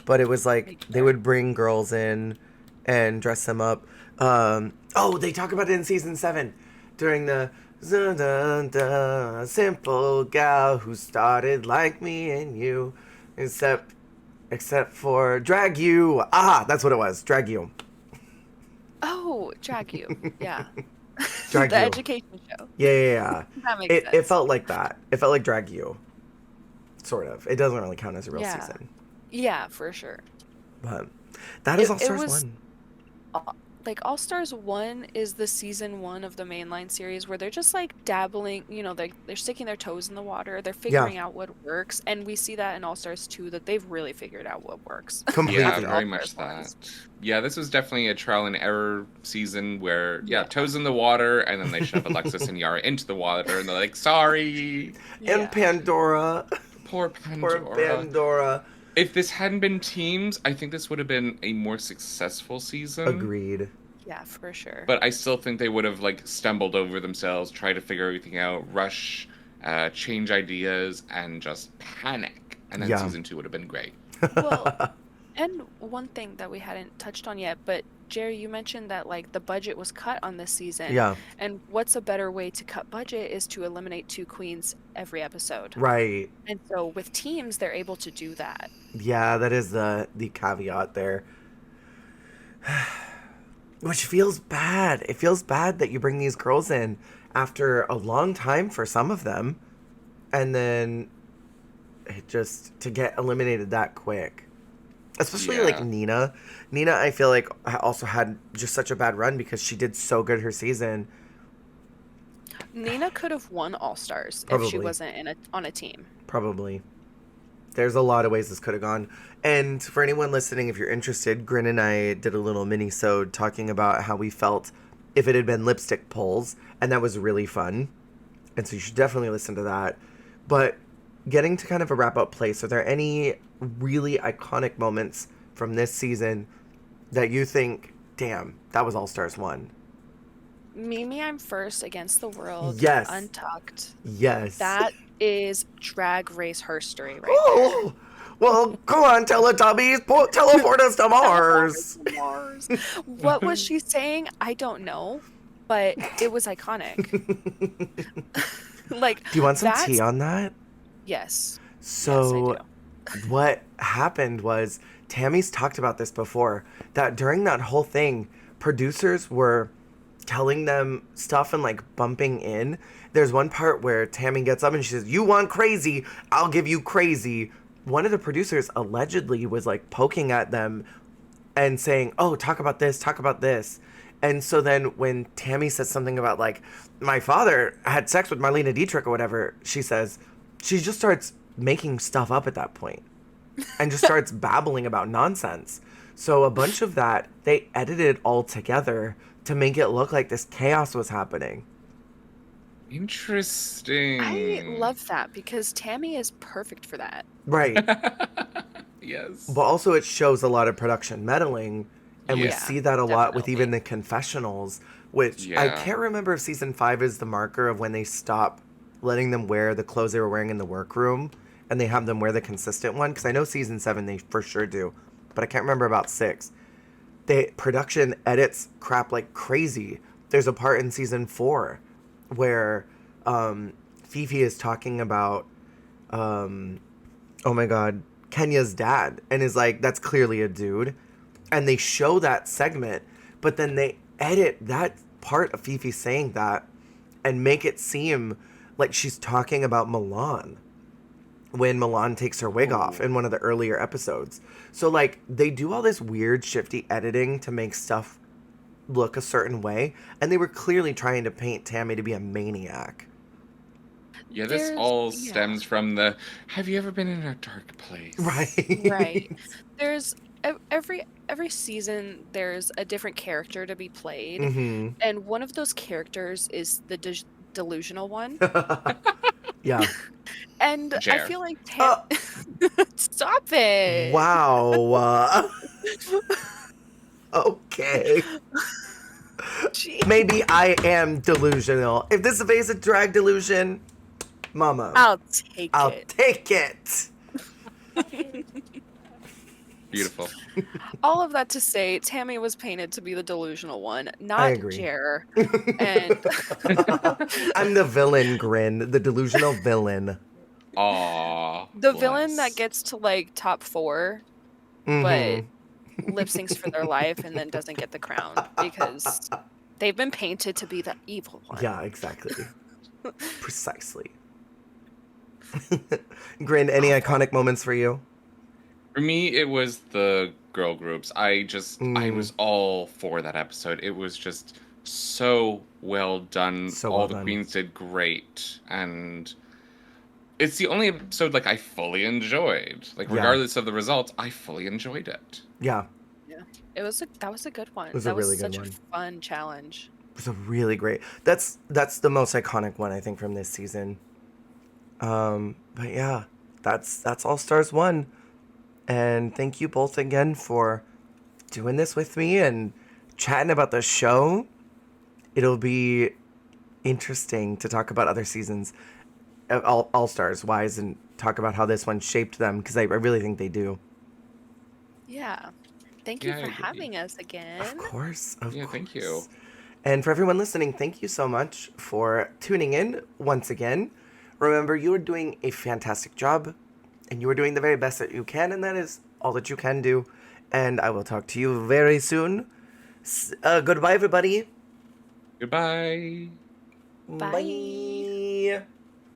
S1: but it was like
S3: Like,
S1: they would bring girls in and dress them up. Oh, they talk about it in season 7 during the simple gal who started like me and you, except for drag you. Ah, that's what it was. Drag you.
S3: oh, drag you. Yeah.
S1: Drag
S3: The
S1: you.
S3: education show.
S1: Yeah.
S3: That makes
S1: It
S3: sense.
S1: felt like that. It felt like drag you. Sort of. It doesn't really count as a real
S3: Yeah.
S1: season.
S3: Yeah, for sure.
S1: But that is All
S3: It
S1: Stars
S3: was
S1: 1.
S3: like All Stars 1 is the season 1 of the mainline series where they're just like dabbling, they're sticking their toes in the water, they're figuring out what works, and we see that in All Stars 2 that they've really figured out what works.
S1: Completely.
S2: Yeah,
S3: after All
S2: very much
S3: Stars 1.
S2: that. Yeah, this was definitely a trial and error season where, toes in the water, and then they shove Alexis and Yara into the water, and they're like, sorry.
S1: And Pandora.
S2: Poor Pandora.
S1: Poor Pandora.
S2: If this hadn't been teams, I think this would have been a more successful season.
S1: Agreed.
S3: Yeah, for sure.
S2: But I still think they would have like stumbled over themselves, tried to figure everything out, rush, change ideas, and just panic. And then season 2 would have been great.
S3: Well, and one thing that we hadn't touched on yet, but Jerry, you mentioned that like the budget was cut on this season.
S1: Yeah.
S3: And what's a better way to cut budget is to eliminate 2 queens every episode.
S1: Right.
S3: And so with teams, they're able to do that.
S1: Yeah, that is the caveat there. Which feels bad. It feels bad that you bring these girls in after a long time for some of them, and then it just to get eliminated that quick. Especially like Nina. Nina, I feel like also had just such a bad run because she did so good her season.
S3: Nina could have won All Stars if she wasn't on a team.
S1: Probably. There's a lot of ways this could have gone. And for anyone listening, if you're interested, Grin and I did a little mini-sode talking about how we felt if it had been lipstick polls, and that was really fun. And so you should definitely listen to that. But getting to kind of a wrap-up place, are there any really iconic moments from this season that you think, damn, that was All Stars 1?
S3: Mimi, I'm First Against the World.
S1: Yes.
S3: Untucked.
S1: Yes.
S3: That is Drag Race herstory right there.
S1: Well, go on, Teletubbies, teleport us to Mars.
S3: What was she saying? I don't know, but it was iconic. Like,
S1: do you want some tea on that?
S3: Yes.
S1: So,
S3: yes, I do.
S1: What happened was, Tammy's talked about this before, that during that whole thing, producers were telling them stuff and like bumping in. There's one part where Tammy gets up and she says, "You want crazy, I'll give you crazy." One of the producers allegedly was like poking at them and saying, "Oh, talk about this, talk about this." And so then when Tammy says something about like, "My father had sex with Marlena Dietrich" or whatever, she just starts making stuff up at that point and just starts babbling about nonsense. So a bunch of that, they edited all together to make it look like this chaos was happening.
S2: Interesting.
S3: I love that because Tammy is perfect for that.
S1: Right.
S2: Yes.
S1: But also it shows a lot of production meddling, and we see that a lot with even the confessionals, which I can't remember if season 5 is the marker of when they stop letting them wear the clothes they were wearing in the workroom and they have them wear the consistent one, because I know season 7 they for sure do, but I can't remember about 6. Production edits crap like crazy. There's a part in season 4 where Fifi is talking about oh my god, Kenya's dad, and is like, that's clearly a dude, and they show that segment, but then they edit that part of Fifi saying that and make it seem like she's talking about Milan when Milan takes her wig off in one of the earlier episodes. So like they do all this weird shifty editing to make stuff look a certain way, and they were clearly trying to paint Tammy to be a maniac.
S2: Yeah, this all stems from the, have you ever been in a dark place?
S1: Right.
S3: Right. There's every season there's a different character to be played,
S1: Mm-hmm.
S3: and one of those characters is the delusional one.
S1: Yeah.
S3: And I
S2: Jer.
S3: feel like
S1: Uh,
S3: Stop it.
S1: wow. Okay.
S3: Gee.
S1: Maybe I am delusional. If this is a basic drag delusion, mama,
S3: I'll take
S1: I'll
S3: it.
S1: take it.
S2: Beautiful.
S3: All of that to say, Tammy was painted to be the delusional one,
S1: I
S3: not
S1: agree.
S3: Jer. And
S1: I'm the villain, Grin, the delusional villain.
S2: Aw.
S3: the
S2: bless.
S3: villain that gets to like top 4, but lip syncs for their life and then doesn't get the crown because they've been painted to be the evil one.
S1: Yeah, exactly. Precisely. Grin, any iconic moments for you?
S2: For me, it was the girl groups. I
S1: Mm.
S2: was all for that episode. It was just so well done.
S1: So
S2: all
S1: well
S2: the
S1: done.
S2: queens did great. And it's the only episode like I fully enjoyed. Like
S1: Yeah.
S2: regardless of the results, I fully enjoyed it.
S1: Yeah,
S3: That was a good one.
S1: was a
S3: That was
S1: really good
S3: such
S1: one.
S3: a fun challenge.
S1: it was a really great. That's the most iconic one I think from this season. But yeah, that's All Stars 1. And thank you both again for doing this with me and chatting about the show. It'll be interesting to talk about other seasons, All Stars wise, and talk about how this one shaped them, because I really think they do.
S3: Yeah. Thank you
S2: Yeah, I
S3: for
S2: agree.
S3: having us again.
S1: Of course, of
S2: Yeah,
S1: course.
S2: thank you.
S1: And for everyone listening, thank you so much for tuning in once again. Remember, you are doing a fantastic job, and you are doing the very best that you can, and that is all that you can do. And I will talk to you very soon. Goodbye, everybody.
S2: Goodbye.
S3: Bye.
S1: Bye.